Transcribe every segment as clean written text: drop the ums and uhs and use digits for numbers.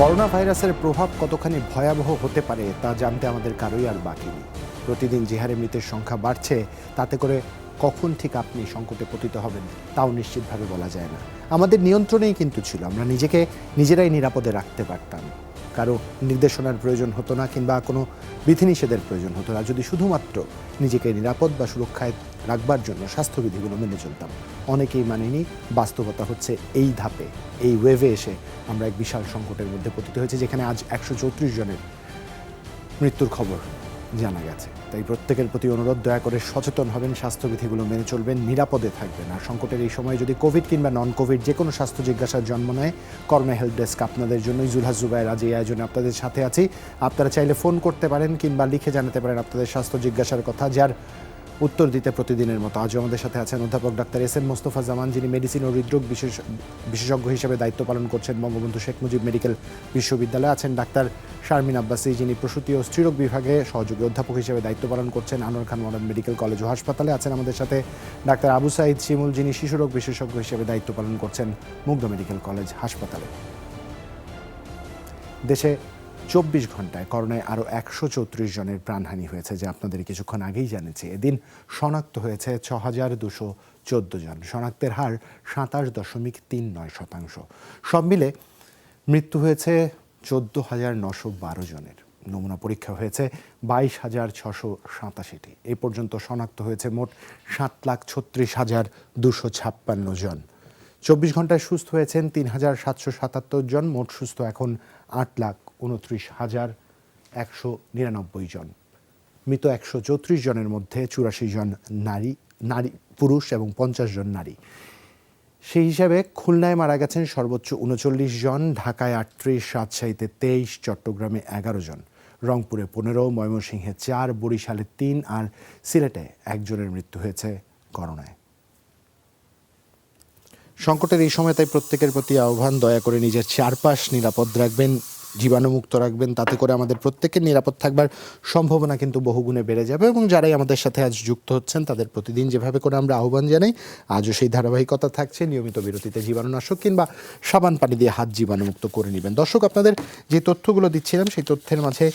Corona ভাইরাসের প্রভাব কতখানি ভয়াবহ হতে পারে তা জানতে আমাদের কারোই আর বাকি নেই। প্রতিদিন যে হারে মৃতের সংখ্যা বাড়ছে, তাতে করে কখন ঠিক আপনি সংকটে পতিত হবেন তাও নিশ্চিতভাবে বলা যায় না। আমাদের নিয়ন্ত্রণেই কিন্তু ছিল, আমরা নিজেকে নিজেরাই নিরাপদে রাখতে পারতাম। কারো নির্দেশনার প্রয়োজন হতো না, কিংবা কোনো বিধিনিষেধের প্রয়োজন হতো না, যদি শুধুমাত্র নিজেকে নিরাপদ বা সুরক্ষায় রাখবার জন্য স্বাস্থ্যবিধিগুলো মেনে চলতাম। অনেকেই মানেনি। বাস্তবতা হচ্ছে এই ধাপে, এই ওয়েভে এসে আমরা এক বিশাল সংকটের মধ্যে পতিত হয়েছে, যেখানে আজ 134 জনের মৃত্যুর খবর জানা গেছে। তাই প্রত্যেকের প্রতি অনুরোধ, দয়া করে সচেতন হবেন, স্বাস্থ্যবিধিগুলো মেনে চলবেন, নিরাপদে থাকবেন। আর সংকটের এই সময় যদি কোভিড কিংবা নন কোভিড যে কোনো স্বাস্থ্য জিজ্ঞাসার জন্ম নেয়, করোনা হেল্প ডেস্ক আপনাদের জন্যই। জুলহাস জুবায়ের আজ এই আয়োজনে আপনাদের সাথে আছি। আপনারা চাইলে ফোন করতে পারেন কিংবা লিখে জানাতে পারেন আপনাদের স্বাস্থ্য জিজ্ঞাসার কথা, যার উত্তর দিতে প্রতিদিনের মতো আজও আমাদের সাথে আছেন অধ্যাপক ডাক্তার এস এম মোস্তফা জামান, যিনি মেডিসিন ও হৃদরোগ বিশেষজ্ঞ হিসেবে দায়িত্ব পালন করছেন বঙ্গবন্ধু শেখ মুজিব মেডিকেল বিশ্ববিদ্যালয়ে। আছেন ডাক্তার শারমিন আব্বাসী, যিনি প্রসূতি ও স্ত্রীরোগ বিভাগে সহযোগী অধ্যাপক হিসেবে দায়িত্ব পালন করছেন আনোয়ার খান মডার্ন মেডিকেল কলেজ ও হাসপাতালে। আছেন আমাদের সাথে ডাক্তার আবু সাইদ শিমুল, যিনি শিশুরোগ বিশেষজ্ঞ হিসেবে দায়িত্ব পালন করছেন মুগ্ধ মেডিকেল কলেজ হাসপাতালে। দেশে 24 ঘন্টায় করোনায় আরও 134 জনের প্রাণহানি হয়েছে, যা আপনাদের কিছুক্ষণ আগেই জানিয়েছি। এদিন শনাক্ত হয়েছে 6214 জন। শনাক্তের হার 27.39%। সব মিলে মৃত্যু হয়েছে 14,912 জনের। নমুনা পরীক্ষা হয়েছে 22,687টি। এ পর্যন্ত শনাক্ত হয়েছে মোট 7,36,256 জন। 24 ঘন্টায় সুস্থ হয়েছেন 3,777 জন। মোট সুস্থ এখন 8,29,199 জন। মৃত 134 জনের মধ্যে 84 জন পুরুষ এবং 50 জন নারী। সেই হিসাবে খুলনায় মারা গেছেন সর্বোচ্চ 39 জন, ঢাকায় 38, রাজশাহীতে 23, চট্টগ্রামে 11 জন, রংপুরে 15, ময়মনসিংহে 4, বরিশালে 3 আর সিলেটে 1 জনের মৃত্যু হয়েছে করোনায়। সংকটের এই সময় তাই প্রত্যেকের প্রতি আহ্বান, দয়া করে নিজের চারপাশ নিরাপদ রাখবেন, জীবাণুমুক্ত রাখবেন। তাতে করে আমাদের প্রত্যেকের নিরাপদ থাকবার সম্ভাবনা কিন্তু বহুগুণে বেড়ে যাবে। এবং যারাই আমাদের সাথে আজ যুক্ত হচ্ছেন, তাদের প্রতিদিন যেভাবে করে আমরা আহ্বান জানাই, আজও সেই ধারাবাহিকতা থাকছে। নিয়মিত বিরতিতে জীবাণুনাশক কিংবা সাবান পানি দিয়ে হাত জীবাণুমুক্ত করে নেবেন। দর্শক, আপনাদের যে তথ্যগুলো দিচ্ছিলাম, সেই তথ্যের মাঝে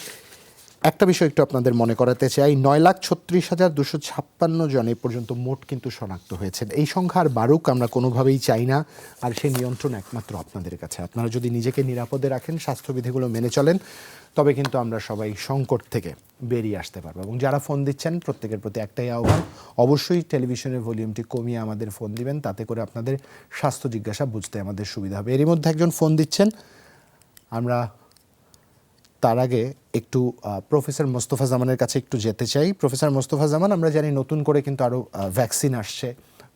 একটা বিষয় একটু আপনাদের মনে করাতে চাই। 9,36,256 জন এ পর্যন্ত মোট কিন্তু শনাক্ত হয়েছেন। এই সংখ্যা আর বাড়ুক আমরা কোনোভাবেই চাই না। আর সেই নিয়ন্ত্রণ একমাত্র আপনাদের কাছে। আপনারা যদি নিজেকে নিরাপদে রাখেন, স্বাস্থ্যবিধিগুলো মেনে চলেন, তবে কিন্তু আমরা সবাই সংকট থেকে বেরিয়ে আসতে পারবো। এবং যারা ফোন দিচ্ছেন, প্রত্যেকের প্রতি একটাই আহ্বান, অবশ্যই টেলিভিশনের ভলিউমটি কমিয়ে আমাদের ফোন দিবেন। তাতে করে আপনাদের স্বাস্থ্য জিজ্ঞাসা বুঝতে আমাদের সুবিধা হবে। এরই মধ্যে একজন ফোন দিচ্ছেন, আমরা তার আগে একটু প্রফেসর মোস্তফা জামানের কাছে একটু যেতে চাই। প্রফেসর মোস্তফা জামান, আমরা জানি নতুন করে কিন্তু আরও ভ্যাকসিন আসছে,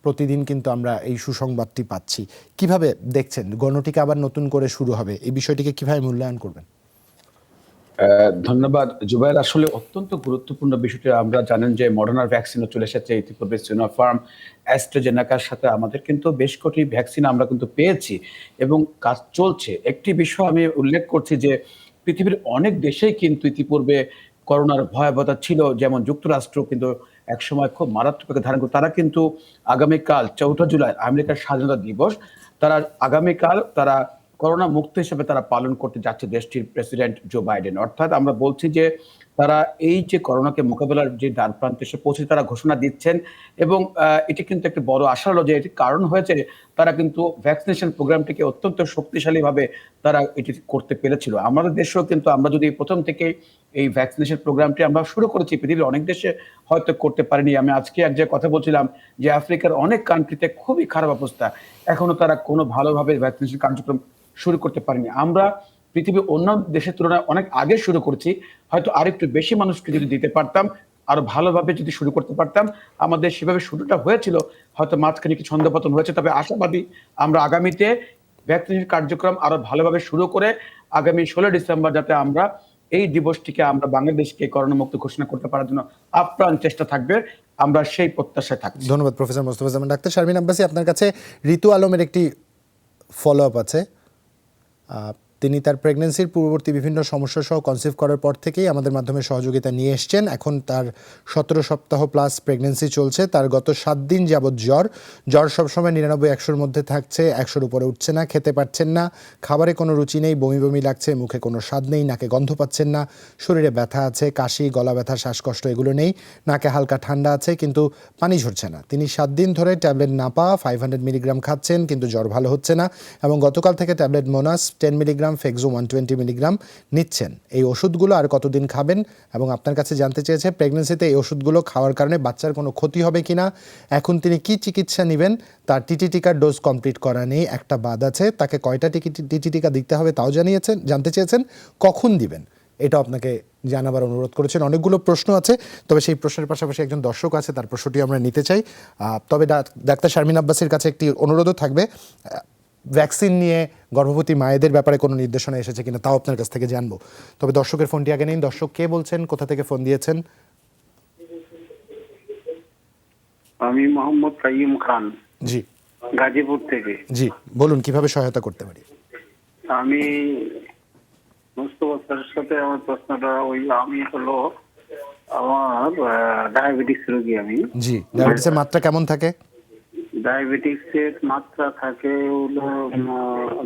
প্রতিদিন কিন্তু আমরা এই সুসংবাদটি পাচ্ছি। কিভাবে দেখছেন গণটিকা আবার নতুন করে শুরু হবে, এই বিষয়টিকে কিভাবে মূল্যায়ন করবেন? ধন্যবাদ জুবাইর। আসলে অত্যন্ত গুরুত্বপূর্ণ বিষয়টি। আমরা জানেন যে মডার্নার ভ্যাকসিনও চলে এসেছে, ইতিপূর্বে সিনোফার্ম, অ্যাস্ট্রাজেনেকার সাথে আমাদের কিন্তু বেশ কটি ভ্যাকসিন আমরা কিন্তু পেয়েছি এবং কাজ চলছে। একটি বিষয় আমি উল্লেখ করছি যে পৃথিবীর অনেক দেশেই কিন্তু ইতিপূর্বে করোনার ভয়াবহতা ছিল, যেমন যুক্তরাষ্ট্র কিন্তু একসময় খুব মারাত্মক ধারণ করে। তারা কিন্তু আগামীকাল 4 জুলাই আমেরিকার স্বাধীনতা দিবস, তারা আগামীকাল তারা করোনা মুক্ত হিসেবে তারা পালন করতে যাচ্ছে দেশটির প্রেসিডেন্ট জো বাইডেন। অর্থাৎ আমরা বলছি যে তারা এই যে করোনাকে মোকাবেলার যে দ্বারপ্রান্তে এসে পৌঁছে তারা ঘোষণা দিচ্ছেন এবং এটি কিন্তু একটা বড় আশা হলো যে এটির কারণ হয়েছে তারা কিন্তু ভ্যাকসিনেশন প্রোগ্রামটিকে অত্যন্ত শক্তিশালীভাবে তারা এটি করতে পেরেছিল। আমাদের দেশেও কিন্তু আমরা যদি প্রথম থেকে এই ভ্যাকসিনেশন প্রোগ্রামটি আমরা শুরু করেছি, পৃথিবীর অনেক দেশে হয়তো করতে পারেনি। আমি আজকে এক জায়গায় কথা বলছিলাম যে আফ্রিকার অনেক কান্ট্রিতে খুবই খারাপ অবস্থা, এখনো তারা কোনো ভালোভাবে ভ্যাকসিনেশন কার্যক্রম শুরু করতে পারিনি। আমরা পৃথিবীর অন্যান্য দেশের তুলনায় অনেক আগে শুরু করছি। হয়তো আরেকটু বেশি মানুষকে যদি দিতে পারতাম, আরো ভালোভাবে যদি শুরু করতে পারতাম, আমাদের সেভাবে শুরুটা হয়েছিল, হয়তো মাঝখানে কি ছন্দপতন হয়েছে। তবে আশাবাদী আমরা আগামীতে ভ্যাকসিনেশন কার্যক্রম আরো ভালোভাবে শুরু করে আগামী 16 ডিসেম্বর যাতে আমরা এই দিবসটিকে আমরা বাংলাদেশকে করোনামুক্ত ঘোষণা করতে পারার জন্য আপ্রাণ চেষ্টা থাকবে, আমরা সেই প্রত্যাশায় থাকছি। ধন্যবাদ প্রফেসর মোস্তফা জামান। ডাক্তার শারমিন আব্বাসী, আপনার কাছে ঋতু আলমের একটি ফলো আপ আছে। তিনি তার প্রেগন্যান্সির পূর্ববর্তী বিভিন্ন সমস্যা সহ কনসিভ করার পর থেকেই আমাদের মাধ্যমে সহযোগিতা নিয়ে এসছেন। এখন তার 17 সপ্তাহ প্লাস প্রেগন্যান্সি চলছে। তার গত 7 দিন যাবৎ জ্বর সবসময় 99-100-র মধ্যে থাকছে, 100-র উপরে উঠছে না, খেতে পারছেন না, খাবারে কোনো রুচি নেই, বমি বমি লাগছে, মুখে কোনো স্বাদ নেই, নাকে গন্ধ পাচ্ছেন না, শরীরে ব্যথা আছে, কাশি, গলা ব্যথা, শ্বাসকষ্ট এগুলো নেই, নাকে হালকা ঠান্ডা আছে কিন্তু পানি ঝরছে না। তিনি 7 দিন ধরে ট্যাবলেট নাপা 500 মিলিগ্রাম খাচ্ছেন কিন্তু জ্বর ভালো হচ্ছে না, এবং গতকাল থেকে tablet Monas 10 milligram, Fexo 120 milligram নিচ্ছেন। এই ওষুধগুলো আর কতদিন খাবেন? এবং আপনার কাছে জানতে চেয়েছে প্রেগন্যান্সিতে এই ওষুধগুলো খাওয়ার কারণে বাচ্চার কোনো ক্ষতি হবে কিনা, এখন তিনি কি চিকিৎসা নেবেন, তার টিটি টিকার ডোজ কমপ্লিট করা নেই, একটা বাদ আছে, তাকে কয়টা টিটি টিকা দিতে হবে তাও জানতে চেয়েছেন, কখন দিবেন এটা আপনাকে জানাবার অনুরোধ করেছেন। অনেকগুলো প্রশ্ন আছে, তবে সেই প্রশ্নের পাশাপাশি একজন দর্শক আছে, তার প্রশ্নটি আমরা নিতে চাই। তবে ডাক্তার শারমিন আব্বাসীর কাছে একটি অনুরোধও থাকবে, ভ্যাকসিন নিয়ে গর্ভবতী মায়েদের ব্যাপারে কোনো নির্দেশনা এসেছে কিনা তাও আপনার কাছ থেকে জানবো। তবে দর্শকের ফোনটি আগে নিন। দর্শক কে বলছেন, কোথা থেকে ফোন দিয়েছেন? আমি মোহাম্মদ কাইয়ুম খান, জি গাজীপুর থেকে। জি, বলুন কিভাবে সহায়তা করতে পারি। আমি মুস্তফা স্যারের সাথে আমার প্রশ্নটা আমি আমার ডায়াবেটিক্স রোগী। আমি জি, ডায়াবেটিসের মাত্রা কেমন থাকে? ডায়াবেটিক্সের মাত্রা থাকে হলো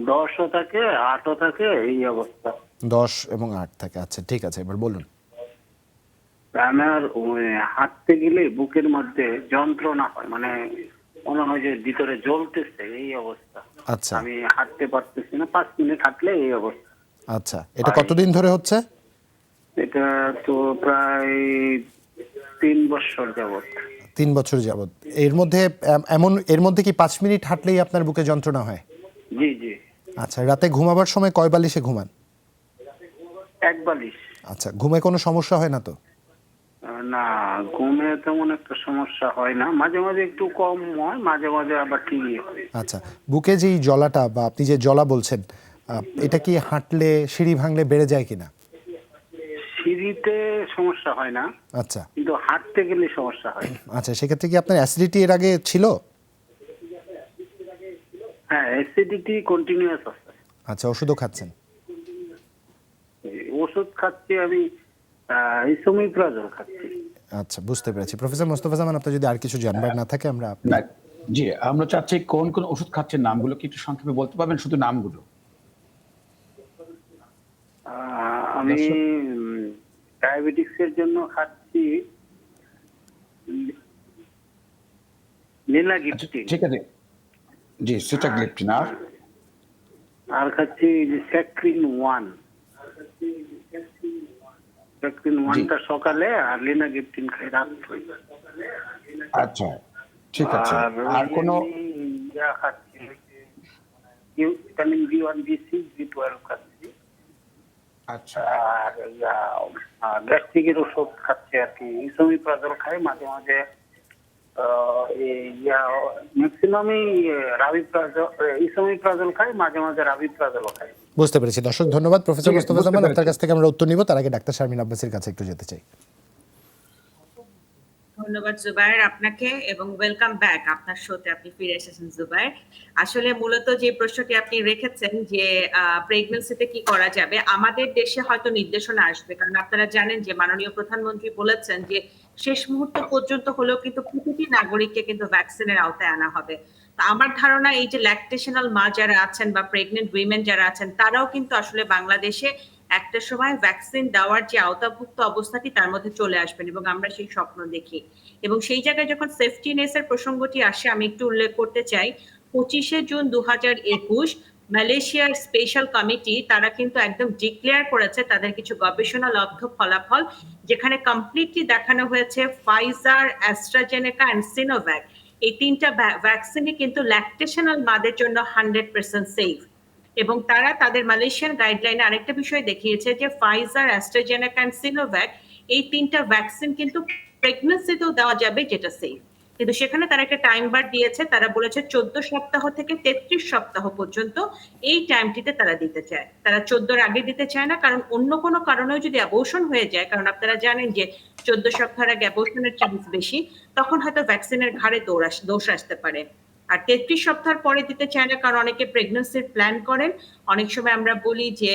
10ও থাকে, 8ও থাকে, এই অবস্থা। 10 এবং 8 থাকে। আচ্ছা ঠিক আছে, এবার বলুন। আমার হাঁটতে গেলে বুকের মধ্যে যন্ত্রণা হয়, মানে মনে হয় যে ভিতরে জ্বলতেছে, এই অবস্থা। আচ্ছা আমি হাঁটতে পারতেছি না, 5 মিনিট হাঁটলে এই অবস্থা। আচ্ছা, এটা কতদিন ধরে হচ্ছে? এটা তো প্রায় 3 বছর যাবত। 3 বছর যাবত। এর মধ্যে কি 5 মিনিট হাঁটলেই আপনার বুকে যন্ত্রণা হয়? জি জি। আচ্ছা, রাতে ঘুমাবার সময় কয় বালিশে ঘুমান? 1 বালিশ। আচ্ছা, ঘুমে কোনো সমস্যা হয় না তো? না, ঘুমে তেমন একটা সমস্যা হয় না, মাঝে মাঝে একটু কম হয়, মাঝে মাঝে আবার ঠিকই হয়। আচ্ছা, বুকে যেই জলাটা বা আপনি যে জলা বলছেন, এটা কি হাঁটলে, সিঁড়ি ভাঙলে বেড়ে যায় কিনা? সিঁড়িতে সমস্যা হয় না, আচ্ছা কিন্তু হাঁটতে গেলে সমস্যা হয়। আচ্ছা, সেক্ষেত্রে কি আপনার অ্যাসিডিটি এর আগে ছিল? হ্যাঁ, অ্যাসিডিটি কন্টিনিউয়াস আছে। আচ্ছা, ওষুধও খাচ্ছেন? ওষুধ খাচ্ছি আমি, ইসোমিপ্রাজল খাচ্ছি। আচ্ছা, বুঝতে পেরেছি। প্রফেসর মোস্তফা জামান, আপনার যদি আর কিছু জানবার না থাকে আমরা না, জি, আমরা চাচ্ছি কোন কোন ওষুধ খাচ্ছেন নামগুলো কি একটু সংক্ষেপে বলতে পারবেন, শুধু নামগুলো? আমি ডায়াবেটিক্সের জন্য খাচ্ছি লিনাগিপটিন। ঠিক আছে, জি, সিটাগ্লিপটিন। আর খাচ্ছি স্যাক্রিন 1। স্যাক্রিন 1টা সকালে, আর লিনাগিপটিন খাই রাত্রে। আচ্ছা ঠিক আছে। আর কোন ইয়া খাচ্ছি, ভিটামিন B1, B6, B12 খাচ্ছি। আচ্ছা আর গ্যাস্ট্রিকের ওষুধ খাচ্ছি আর কি, ইসোমিপ্রাজল খাই মাঝে মাঝে। ম্যাক্সিমামই ইসোমিপ্রাজল খাই, মাঝে মাঝে রাবিপ্রাজলও খাই। বুঝতে পেরেছি। দর্শক ধন্যবাদ। প্রফেসর ঠিক আছে, মোস্তফা বুঝতে জামান, আপনার পেরেছি। কাছ থেকে আমরা উত্তর নিব, তার আগে ডাক্তার শারমিন আব্বাসীর কাছে একটু যেতে চাই। ধন্যবাদ জুবায়ের আপনাকে, এবং ওয়েলকাম ব্যাক আপনার শোতে, আপনি ফিরে এসেছেন জুবায়ের। আসলে মূলত যে প্রশ্নটি আপনি রেখেছেন যে প্রেগন্যান্সিতে কি করা যাবে, আমাদের দেশে হয়তো নির্দেশনা আসবে, কারণ আপনারা জানেন যে মাননীয় প্রধানমন্ত্রী বলেছেন যে শেষ মুহূর্ত পর্যন্ত হলেও কিন্তু প্রতিটি নাগরিককে কিন্তু ভ্যাকসিনের আওতায় আনা হবে। তো আমার ধারণা এই যে ল্যাকটেশনাল মা যারা আছেন বা প্রেগনেন্ট উইমেন যারা আছেন, তারাও কিন্তু আসলে বাংলাদেশে একটা সময় ভ্যাকসিন দেওয়ার যে আওতাভুক্ত অবস্থাটি তার মধ্যে চলে আসবেন, এবং আমরা সেই স্বপ্ন দেখি। এবং সেই জায়গায় যখন সেফটিনেসের প্রসঙ্গটি আসে, আমি একটু উল্লেখ করতে চাই, 25শে জুন 2021 মালয়েশিয়ার স্পেশাল কমিটি তারা কিন্তু একদম ডিক্লেয়ার করেছে তাদের কিছু গবেষণালব্ধ ফলাফল, যেখানে কমপ্লিটলি দেখানো হয়েছে ফাইজার, অ্যাস্ট্রাজেনেকা এন্ড সিনোভ্যাক এই 3টা ভ্যাকসিনই কিন্তু ল্যাকটেশনাল মাদের জন্য 100% সেফ। এবং তারা তাদের মালয়েশিয়ান গাইডলাইনে আরেকটা বিষয় দেখিয়েছে যে ফাইজার, অ্যাস্ট্রাজেনেকা এন্ড সিনোভ্যাক এই 3টা ভ্যাকসিন কিন্তু প্রেগন্যান্সিতেও দেওয়া যাবে, যেটা সেফ। কিন্তু সেখানে তারা একটা টাইম বার দিয়েছে, তারা বলেছে 14 সপ্তাহ থেকে 33 সপ্তাহ পর্যন্ত এই টাইমটিতে তারা দিতে চায়। তারা 14-র আগে দিতে চায় না, কারণ অন্য কোনো কারণেও যদি অ্যাবর্শন হয়ে যায়, কারণ আপনারা জানেন যে 14 সপ্তাহের আগে অ্যাবর্শনের চান্স বেশি, তখন হয়তো ভ্যাকসিনের ঘাড়ে দোষ আসতে পারে। আর 33 সপ্তাহ পরে দিতে চায় না, কারণ অনেকে প্রেগন্যান্সির প্ল্যান করেন। অনেক সময় আমরা বলি যে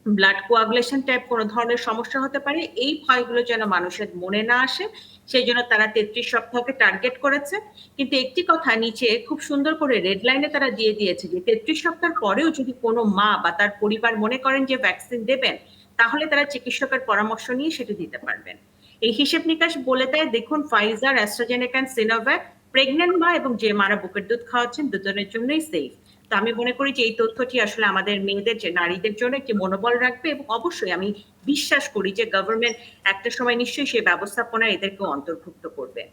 ব্লাড কোয়াগুলেশন টাইপ কোনো ধরনের সমস্যা হতে পারে, এই ভয়গুলো যেন মানুষের মনে না আসে, সেই জন্য তারা 33 সপ্তাহকে টার্গেট করেছে। কিন্তু একটি কথা নিচে খুব সুন্দর করে রেড লাইনে তারা দিয়ে দিয়েছে যে 33 সপ্তাহ পরেও যদি কোনো মা বা তার পরিবার মনে করেন যে ভ্যাকসিন দেবেন, তাহলে তারা চিকিৎসকের পরামর্শ নিয়ে সেটা দিতে পারবেন। এই হিসেব নিকাশ বলে দেয়, দেখুন ফাইজার, অ্যাস্ট্রাজেনেকা, সিনোভ্যাক প্রেগন্যান্ট মা এবং যে মারা বুকের দুধ খাওয়াচ্ছেন দুজনের জন্যই সেফ। তো আমি মনে করি যে এই তথ্যটি আসলে আমাদের মেয়েদের, যে নারীদের জন্য একটি মনোবল রাখবে, এবং অবশ্যই আমি বিশ্বাস করি যে গভর্নমেন্ট একটা সময় নিশ্চয়ই সেই ব্যবস্থাপনায় এদেরকে অন্তর্ভুক্ত করবে।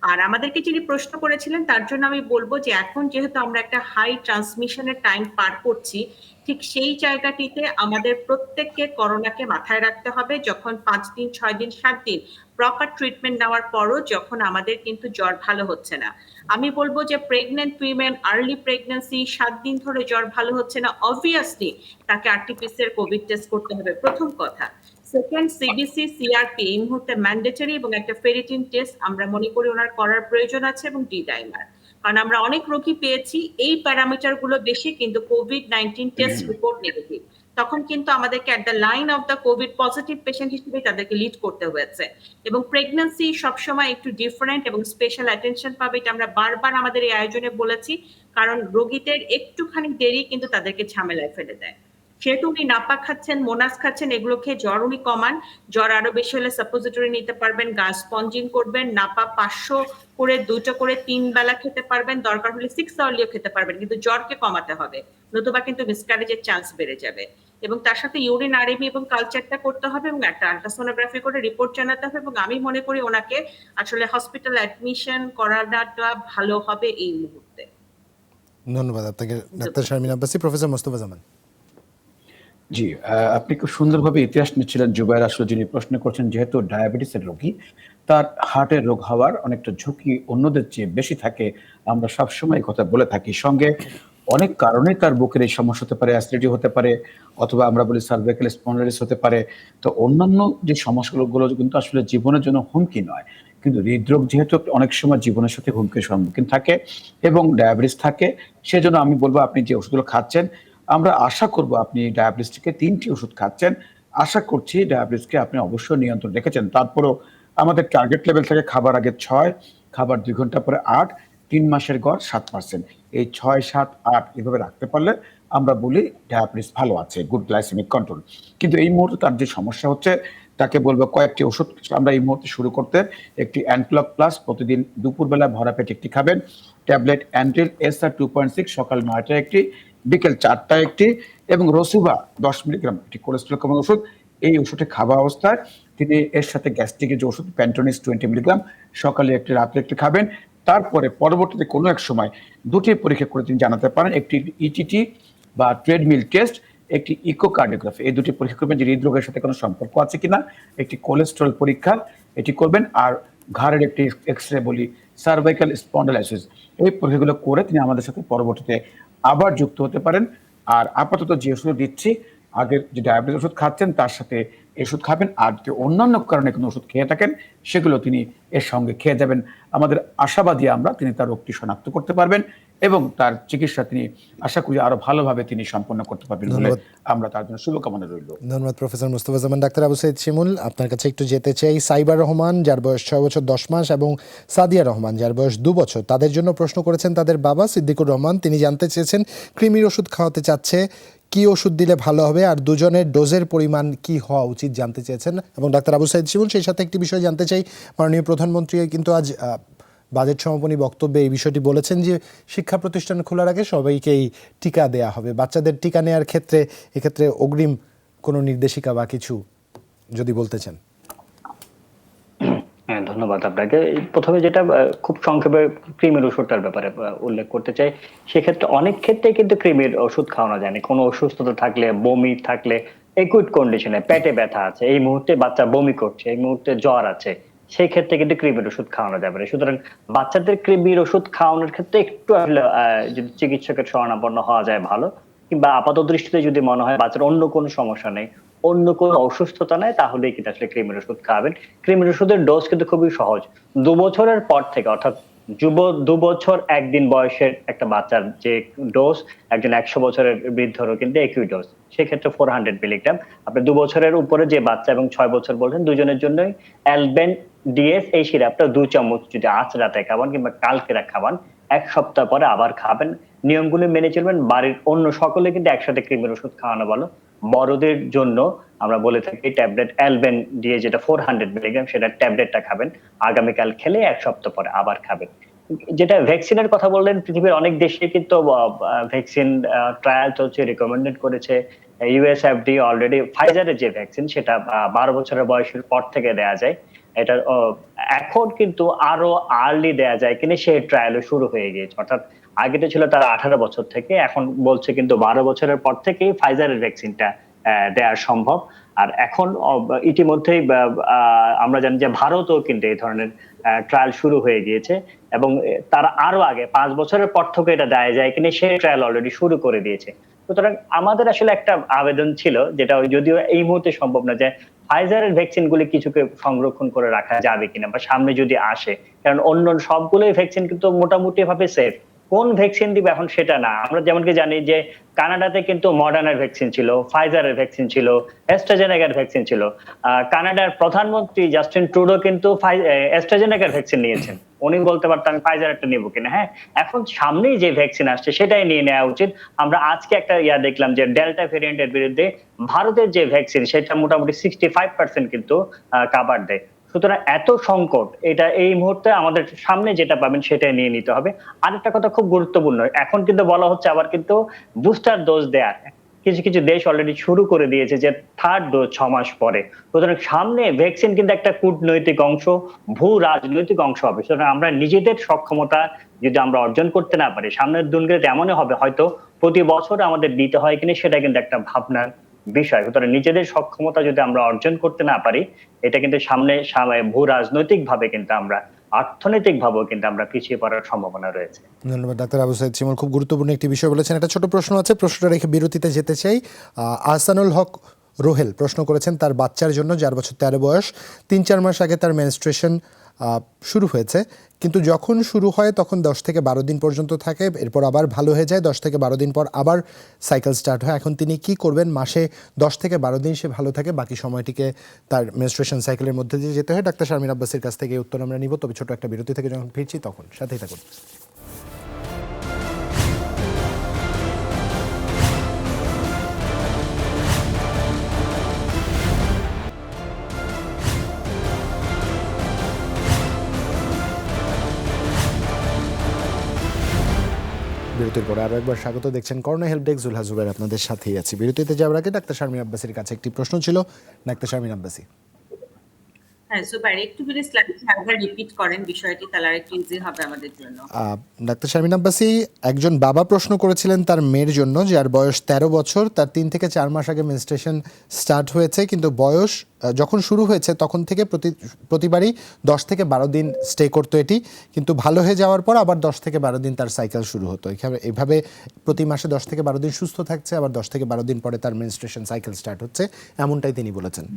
আর আমাদেরকে যিনি প্রশ্ন করেছিলেন তার জন্য আমি বলবো যে এখন যেহেতু আমরা একটা হাই ট্রান্সমিশনের টাইম পার করছি, ঠিক সেই জায়গাটিতে আমাদের প্রত্যেককে করোনাকে মাথায় রাখতে হবে। যখন 5 দিন, 6 দিন, 7 দিন প্রপার ট্রিটমেন্ট নেওয়ার পরও যখন আমাদের কিন্তু জ্বর ভালো হচ্ছে না, আমি বলবো যে প্রেগনেন্ট উইমেন, আর্লি প্রেগন্যান্সি, 7 দিন ধরে জ্বর ভালো হচ্ছে না, অবভিয়াসলি তাকে আরটিপিসিআর কোভিড টেস্ট করতে হবে, প্রথম কথা। সেকেন্ড, সিবিসি, সিআরপি এই মুহূর্তে ম্যান্ডেটরি, এবং একটা ফেরিটিন টেস্ট আমরা মনে করি ওনার করার প্রয়োজন আছে, এবং ডি ডাইমার। কারণ আমরা অনেক রোগী পেয়েছি এই প্যারামিটার গুলো বেশি কিন্তু কোভিড-19 টেস্ট রিপোর্ট নেগেটিভ, তখন কিন্তু আমাদেরকে at the line of the Covid positive patient হিসেবে তাদেরকে লিড করতে হয়েছে। এবং প্রেগন্যান্সি সবসময় একটু ডিফারেন্ট এবং স্পেশাল অ্যাটেনশন পাবে, এটা আমরা বারবার আমাদের এই আয়োজনে বলেছি, কারণ রোগীদের একটুখানি দেরি কিন্তু তাদেরকে ঝামেলায় ফেলে দেয়। সেহেতু উনি নাপা খাচ্ছেন, মোনাস খাচ্ছেন, এগুলো খেয়ে জ্বর উনি কমান। জ্বর আরো বেশি হলে সাপোজিটরি নিতে পারবেন, গা স্পঞ্জিং করবেন, নাপা 500 করে 2টা করে 3 বেলা খেতে পারবেন, দরকার হলে 6 আওয়ারলিও খেতে পারবেন, কিন্তু জ্বরকে কমাতে হবে, নতুবা কিন্তু মিসক্যারেজের চান্স বেড়ে যাবে। এবং তার সাথে ইউরিন আরএবি এবং কালচারটা করতে হবে, এবং একটা আল্ট্রাসোনোগ্রাফি করে রিপোর্ট জানাতে হবে। এবং আমি মনে করি ওনাকে আসলে হসপিটাল অ্যাডমিশন করাটা ভালো হবে এই মুহূর্তে। ধন্যবাদ আপনাকে ডাক্তার শারমিন আব্বাসী। প্রফেসর মোস্তফা জামান। জি, আপনি খুব সুন্দরভাবে ইতিহাস নিচ্ছিলেন জুবায়ের। আসলে যিনি প্রশ্ন করছেন, যেহেতু ডায়াবেটিসের রোগী, তার হার্টের রোগ হওয়ার অনেকটা ঝুঁকি অন্যদের চেয়ে বেশি থাকে, আমরা সবসময় কথা বলে থাকি। সঙ্গে অনেক কারণে তার বুকের এই সমস্যা হতে পারে, অ্যাসিডিটি হতে পারে, অথবা আমরা বলি সার্ভাইকাল স্পন্ডিলাইটিস হতে পারে। তো অন্যান্য যে সমস্যাগুলো কিন্তু আসলে জীবনের জন্য হুমকি নয়, কিন্তু হৃদরোগ যেহেতু অনেক সময় জীবনের সাথে হুমকির সম্মুখীন থাকে এবং ডায়াবেটিস থাকে, সেজন্য আমি বলবো আপনি যে ওষুধগুলো খাচ্ছেন, আমরা আশা করব আপনি ডায়াবেটিস থেকে 3টি ওষুধ খাচ্ছেন। আশা করছি ডায়াবেটিসকে আপনি অবশ্যই নিয়ন্ত্রণ রেখেছেন। তারপরেও আমাদের টার্গেট লেভেল থাকে খাবার আগে 6, খাবার 2 ঘন্টা পরে 8, 3 মাসের গড় 7%। এই 6, 7, 8 এভাবে রাখতে পারলে আমরা বলি ডায়াবেটিস ভালো আছে, গুড গ্লাইসেমিক কন্ট্রোল। কিন্তু এই মুহূর্তে তার যে সমস্যা হচ্ছে, তাকে বলবো কয়েকটি ওষুধ আমরা এই মুহূর্তে শুরু করতে। একটি অ্যান্ট্লক প্লাস প্রতিদিন দুপুরবেলা ভরা পেটে একটি খাবেন। ট্যাবলেট অ্যান্টিল এসআর 2.6 সকাল 9টায় একটি, বিকেল 4টায় একটি, এবং রসুভা 10 মিলিগ্রাম একটি কোলেস্ট্রল কমানোর ওষুধ। এই ওষুধে খাওয়া অবস্থায় তিনি এর সাথে গ্যাস্ট্রিকের যে ওষুধ প্যান্টোনিস 20 মিলিগ্রাম সকালে একটি, রাত্রে একটি খাবেন। তারপরে পরবর্তীতে কোনো এক সময় 2টি পরীক্ষা করে তিনি জানাতে পারেন, একটি ইটিটি বা ট্রেডমিল টেস্ট, একটি ইকোকার্ডিওগ্রাফি। এই 2টি পরীক্ষা করবেন যে হৃদরোগের সাথে কোনো সম্পর্ক আছে কিনা, একটি কোলেস্ট্রল পরীক্ষা এটি করবেন, আর ঘাড়ের একটি এক্সরে বলি সার্ভাইকাল স্পন্ডিলাইসিস। এই পরীক্ষাগুলো করে তিনি আমাদের সাথে পরবর্তীতে আবার যুক্ত হতে পারেন। আর আপাতত যে ওষুধ দিচ্ছি, আগের যে ডায়াবেটিস ওষুধ খাচ্ছেন তার সাথে ওষুধ খাবেন, আর যদি অন্যান্য কারণে কোনো ওষুধ খেয়ে থাকেন সেগুলো তিনি এর সঙ্গে খেয়ে যাবেন। আমাদের আশাবাদী আমরা তিনি তার রোগটি শনাক্ত করতে পারবেন এবং তার চিকিৎসা তিনি আশা করি আরো ভালোভাবে তিনি সম্পন্ন করতে পারবেন বলে আমরা তার জন্য শুভকামনা রইল। ধন্যবাদ প্রফেসর মোস্তফা জামান। ডাক্তার আবু সাইদ শিমুল, আপনার কাছে একটু যেতে চাই। সাইবার রহমান, যার বয়স 6 বছর 10 মাস, এবং সাদিয়া রহমান, যার বয়স 2 বছর, তাদের জন্য প্রশ্ন করেছেন তাদের বাবা সিদ্দিকুর রহমান। তিনি জানতে চেয়েছেন কৃমির ওষুধ খাওয়াতে চাচ্ছে, কি ওষুধ দিলে ভালো হবে, আর দুজনের ডোজের পরিমাণ কি হওয়া উচিত জানতে চেয়েছেন। এবং ডাক্তার আবু সাইদ শিমুল, সেই সাথে একটি বিষয় জানতে চাই, মাননীয় প্রধানমন্ত্রী কিন্তু আজ বাজেট সমাপনী বক্তব্যে এই বিষয়টি বলেছেন যে শিক্ষা প্রতিষ্ঠান খোলার আগে সবাইকেই টিকা দেয়া হবে। বাচ্চাদের টিকা নেওয়ার ক্ষেত্রে এক্ষেত্রে অগ্রিম কোনো নির্দেশিকা বা কিছু যদি বলতে চান। হ্যাঁ, ধন্যবাদ আপনাকে। প্রথমে যেটা খুব সংক্ষেপে কৃমির ওষুধটার ব্যাপারে উল্লেখ করতে চাই, সেক্ষেত্রে অনেক ক্ষেত্রে কিন্তু কৃমির ওষুধ খাওয়ানো যায় না। কোনো অসুস্থতা থাকলে, বমি থাকলে, একুইট কন্ডিশনে পেটে ব্যথা আছে, এই মুহূর্তে বাচ্চা বমি করছে, এই মুহূর্তে জ্বর আছে, সেই ক্ষেত্রে কিন্তু কৃমির ওষুধ খাওয়ানো যাবে না। সুতরাং বাচ্চাদের কৃমির ওষুধ খাওয়ানোর ক্ষেত্রে একটু আসলে যদি চিকিৎসকের শরণাপন্ন হওয়া যায় ভালো, কিংবা আপাত দৃষ্টিতে যদি মনে হয় বাচ্চার অন্য কোনো সমস্যা নেই, অন্য কোনো অসুস্থতা নেই, তাহলে কিন্তু আসলে কৃমির ওষুধ খাওয়াবেন। কৃমির ওষুধের ডোজ কিন্তু খুবই সহজ। 2 বছরের পর থেকে, অর্থাৎ যুব 2 বছর 1 দিন বয়সের একটা বাচ্চার যে ডোজ, একজন 100 বছরের বৃদ্ধরও কিন্তু একই ডোজ। সেক্ষেত্রে 400 মিলিগ্রাম। আপনি 2 বছরের উপরে যে বাচ্চা এবং 6 বছর বলছেন, দুজনের জন্যই অ্যালবেন ডিএস এই সিরাপটা 2 চামচ যদি আজ রাতে খাওয়ান কিংবা কালকে খাওয়ান, 1 সপ্তাহ পরে আবার খাবেন। নিয়মগুলো মেনে চলবেন। বাড়ির অন্য সকলে কিন্তু একসাথে কৃমির ওষুধ খাওয়ানো ভালো। বড়দের জন্য আমরা বলে থাকি ট্যাবলেট অ্যালবেন দিয়ে যেটা 400 মিলিগ্রাম, সেটা ট্যাবলেটটা খাবেন। আগামীকাল খেলে 1 সপ্তাহ পরে আবার খাবেন। যেটা ভ্যাকসিনের কথা বললেন, পৃথিবীর অনেক দেশে কিন্তু ভ্যাকসিন ট্রায়াল চলছে, রিকমেন্ডেড করেছে। ইউএসএফডি অলরেডি ফাইজারের যে ভ্যাকসিন সেটা 12 বছরের বয়সের পর থেকে দেয়া যায়। এটা এখন কিন্তু আরো আর্লি দেয়া যায় কিনা সেই ট্রায়ালও শুরু হয়ে গিয়েছে। অর্থাৎ আগে তো ছিল তারা 18 বছর থেকে, এখন বলছে কিন্তু 12 বছরের পর থেকেই ফাইজারের ভ্যাকসিনটা দেয়া সম্ভব। আর এখন ইতিমধ্যেই আমরা জানি যে ভারতও কিন্তু এই ধরনের ট্রায়াল শুরু হয়ে গিয়েছে এবং তারা আরো আগে 5 বছরের পর থেকে এটা দেয়া যায় কিনা সেই ট্রায়াল অলরেডি শুরু করে দিয়েছে। সুতরাং আমাদের আসলে একটা আবেদন ছিল, যেটা যদিও এই মুহূর্তে সম্ভব না, যে ফাইজারের ভ্যাকসিন গুলি কিছুকে সংরক্ষণ করে রাখা যাবে কিনা বা সামনে যদি আসে, কারণ অন্য সবগুলোই ভ্যাকসিন কিন্তু মোটামুটি ভাবে সেফ। কোন ভ্যাকসিন দিবে এখন সেটা না। আমরা যেমন কি জানি যে কানাডাতে কিন্তু মডার্নার ভ্যাকসিন ছিল, ফাইজারের ভ্যাকসিন ছিল, অ্যাস্ট্রাজেনেকার ভ্যাকসিন ছিল। কানাডার প্রধানমন্ত্রী জাস্টিন ট্রুডো কিন্তু অ্যাস্ট্রাজেনেকার ভ্যাকসিন নিয়েছেন। উনি বলতে পারতেন আমি ফাইজারটা নেব কিনা। হ্যাঁ, এখন সামনেই যে ভ্যাকসিন আসছে সেটাই নিয়ে নেওয়া উচিত। আমরা আজকে একটা দেখলাম যে ডেল্টা ভেরিয়েন্টের বিরুদ্ধে ভারতের যে ভ্যাকসিন সেটা মোটামুটি 65% কিন্তু কাভার দেয়। সুতরাং এত সংকট, এটা এই মুহূর্তে আমাদের সামনে যেটা পাবেন সেটাই নিয়ে নিতে হবে। আরেকটা কথা খুব গুরুত্বপূর্ণ, এখন কিন্তু বলা হচ্ছে আবার কিন্তু বুস্টার ডোজ দেয়ার। কিছু কিছু দেশ অলরেডি শুরু করে দিয়েছে যে থার্ড ডোজ 6 মাস পরে। সুতরাং সামনে ভ্যাকসিন কিন্তু একটা কূটনৈতিক অংশ, ভূ রাজনৈতিক অংশ হবে। সুতরাং আমরা নিজেদের সক্ষমতা যদি আমরা অর্জন করতে না পারি, সামনের দিনগুলোতে এমনই হবে হয়তো প্রতি বছর আমাদের দিতে হয় কিনা সেটা কিন্তু একটা ভাবনার বিষয়। সুতরাং নিজেদের সক্ষমতা যদি আমরা অর্জন করতে না পারি, এটা কিন্তু সামনে ভূ রাজনৈতিক ভাবে কিন্তু আমরা, অর্থনৈতিক ভাবেও কিন্তু আমরা পিছিয়ে পড়ার সম্ভাবনা রয়েছে। ধন্যবাদ ডাক্তার আবু সাইদ শিমুল, খুব গুরুত্বপূর্ণ একটি বিষয় বলেছেন। একটা ছোট প্রশ্ন আছে, প্রশ্নটা রেখে বিরতিতে যেতে চাই। আহসানুল হক রোহেল প্রশ্ন করেছেন তার বাচ্চার জন্য, যার বছর 13 বয়স, 3-4 মাস আগে তার মেনস্ট্রুয়েশন শুরু হয়েছে, কিন্তু যখন শুরু হয় তখন 10 থেকে 12 দিন পর্যন্ত থাকে, এরপর আবার ভালো হয়ে যায়, 10 থেকে 12 দিন পর আবার সাইকেল স্টার্ট হয়। এখন তিনি কি করবেন? মাসে 10 থেকে 12 দিন সে ভালো থাকে, বাকি সময়টিকে তার মেনস্ট্রুয়েশন সাইকেলের মধ্যে দিয়ে যেতে হয়। ডাক্তার শারমিন আব্বাসীর কাছ থেকে উত্তর আমরা নিব, তবে ছোট একটা বিরতি থেকে যখন ফিরছি তখন সাথেই থাকুন। বিরতির পরে আরও একবার স্বাগত। দেখছেন করোনা হেল্প ডেস্ক, জুলহা জুবাইর আপনাদের সাথেই আছি। বিরতিতে যাওয়ার আগে ডাক্তার শারমিন আব্বাসীর কাছে একটি প্রশ্ন ছিল। ডাক্তার শারমিন আব্বাসী। হ্যাঁ জুবাইর, একটু প্লিজ আরেকবার রিপিট করেন বিষয়টি, তাহলে আরেকটু ইজি হবে আমাদের জন্য। ডাক্তার শারমিন আব্বাসী, একজন বাবা প্রশ্ন করেছিলেন তার মেয়ের জন্য, যার বয়স 13 বছর, তার 3 থেকে 4 মাস আগে মেনস্ট্রুয়েশন স্টার্ট হয়েছে, কিন্তু বয়স যখন শুরু হয়েছে তখন থেকে প্রতিবারই 10 থেকে 12 দিন স্টে করতো এটি, কিন্তু ভালো হয়ে যাওয়ার পর আবার 10 থেকে 12 দিন তার সাইকেল শুরু হতো। এভাবে প্রতি মাসে 10 থেকে 12 দিন সুস্থ থাকছে, আবার 10 থেকে 12 দিন পরে তার মেনস্ট্রুয়েশন সাইকেল স্টার্ট হচ্ছে, এমনটাই তিনি বলেছেন।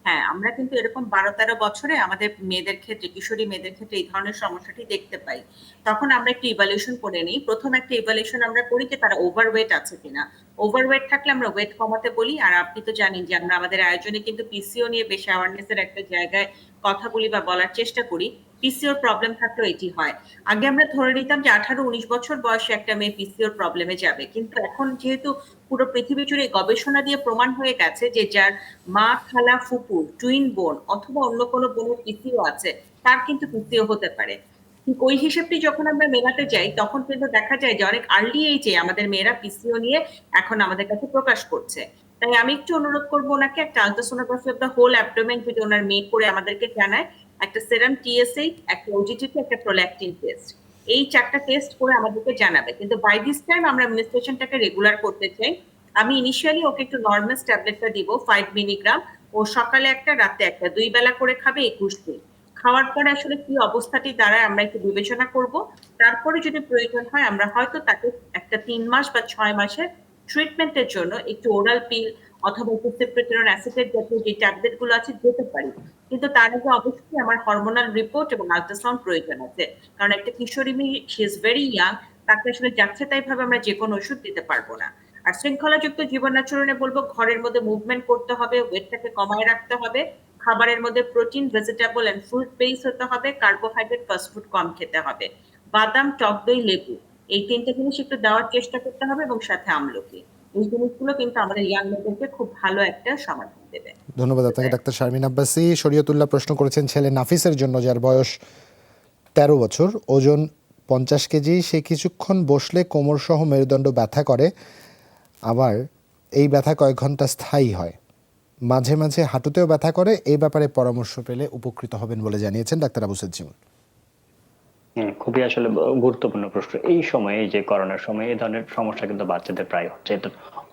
হ্যাঁ, আমরা কিন্তু এরকম 12-13 বছরে আমাদের মেয়েদের ক্ষেত্রে, কিশোরী মেয়েদের ক্ষেত্রে এই ধরনের সমস্যাটি দেখতে পাই। তখন আমরা একটু ইভালুয়েশন করে নিই। প্রথম একটা ইভালুয়েশন আমরা করি যে তারা ওভারওয়েট আছে কিনা। ওভারওয়েট থাকলে আমরা ওয়েট কমাতে বলি। আর আপনি তো জানেন যে আমরা আমাদের আয়োজনে কিন্তু পিসিও নিয়ে বেশ অ্যাওয়ারনেসের একটা জায়গায় কথা বলি বা বলার চেষ্টা করি। পিসিওর প্রবলেম থাকলেও এটি হয়। আগে আমরা ধরে নিতাম যে 18-19 বছর বয়সে একটা মেয়ে পিসিওর প্রবলেমে যাবে, কিন্তু এখন যেহেতু পুরো পৃথিবী জুড়ে গবেষণা দিয়ে প্রমাণ হয়ে গেছে যে যার মা, খালা, ফুপু, টুইন বোন অথবা অন্য কোনো বোনের পিসিও আছে, তার কিন্তু পিসিও হতে পারে। ঠিক ওই হিসেবটি যখন আমরা মেলাতে যাই তখন কিন্তু দেখা যায় যে অনেক আর্লি এইজে আমাদের মেয়েরা পিসিও নিয়ে এখন আমাদের কাছে প্রকাশ করছে। তাই আমি একটু অনুরোধ করবো ওনাকে একটা ultrasonography of the whole abdomen যদি ওনার মেয়ে করে আমাদেরকে জানায়, একটা সেরাম টিএসএইচ, একটা ওজিটিটি, একটা প্রোল্যাকটিন টেস্ট, এই 4টা টেস্ট করে আমাদেরকে জানাবে। কিন্তু বাই দিস টাইম আমরা মেনস্ট্রুয়েশনটাকে রেগুলার করতে চাই। আমি ইনিশিয়ালি ওকে একটু নরমাস ট্যাবলেটটা দিব 5 মিলিগ্রাম, ও সকালে একটা রাতে একটা 2 বেলা করে খাবে 21 দিন। খাওয়ার পরে আসলে কি অবস্থাটি দাঁড়ায় আমরা একটু বিবেচনা করব। তারপরে যদি প্রয়োজন হয় আমরা হয়তো তাকে একটা 3 মাস বা 6 মাসের ট্রিটমেন্টের জন্য একটু ওরাল পিল অথবা সিপ্রেটরন অ্যাসিটেট জাতীয় যে ট্যাবলেট গুলো আছে যেতে পারি, কিন্তু তার আগে অবশ্যই আমার হরমোনাল রিপোর্ট এবং আল্ট্রাসাউন্ড প্রয়োজন আছে। কারণ একটা কিশোরী মেয়ে, শি ইজ ভেরি ইয়াং, তাকে আসলে যাচ্ছে তাই ভাবে আমরা যে কোনো ওষুধ দিতে পারবো না। আর শৃঙ্খলাযুক্ত জীবনাচরণে বলবো ঘরের মধ্যে মুভমেন্ট করতে হবে, ওয়েটটাকে কমায় রাখতে হবে, খাবারের মধ্যে protein, vegetable and fruit base হতে হবে, কার্বোহাইড্রেট, ফাস্টফুড কম খেতে হবে, বাদাম, টক দই, লেবু, এই তিনটা জিনিস একটু দেওয়ার চেষ্টা করতে হবে, এবং সাথে আমলকি। এই জিনিসগুলো কিন্তু আমাদের ইয়াং মেয়েদেরকে খুব ভালো একটা সমাধান দেবে। ধন্যবাদ আপনাকে ডাক্তার শারমিন আব্বাসী। শরীয়তুল্লাহ প্রশ্ন করেছেন ছেলে নাফিসের জন্য, যার বয়স 13 বছর, ওজন 50 কেজি। সে কিছুক্ষণ বসলে কোমর সহ মেরুদণ্ড ব্যথা করে, আবার এই ব্যথা কয়েক ঘন্টা স্থায়ী হয়, মাঝে মাঝে হাঁটুতেও ব্যথা করে। এই ব্যাপারে পরামর্শ পেলে উপকৃত হবেন বলে জানিয়েছেন ডাক্তার আবু সাইদ শিমুল। খুবই আসলে গুরুত্বপূর্ণ প্রশ্ন। এই সময়ে, এই যে করোনার সময়, এই ধরনের সমস্যা কিন্তু বাচ্চাদের প্রায় হচ্ছে। এটা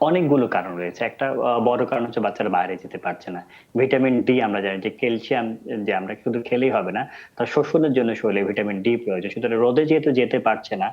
অনেকগুলো কারণ রয়েছে। একটা বড় কারণ হচ্ছে বাচ্চারা বাইরে যেতে পারছে না। ভিটামিন ডি, আমরা জানি যে ক্যালসিয়াম, যে আমরা শুধু খেলেই হবে না, তার শোষণের জন্য শরীরে ভিটামিন ডি প্রয়োজন। সুতরাং রোদে যেহেতু যেতে পারছে না,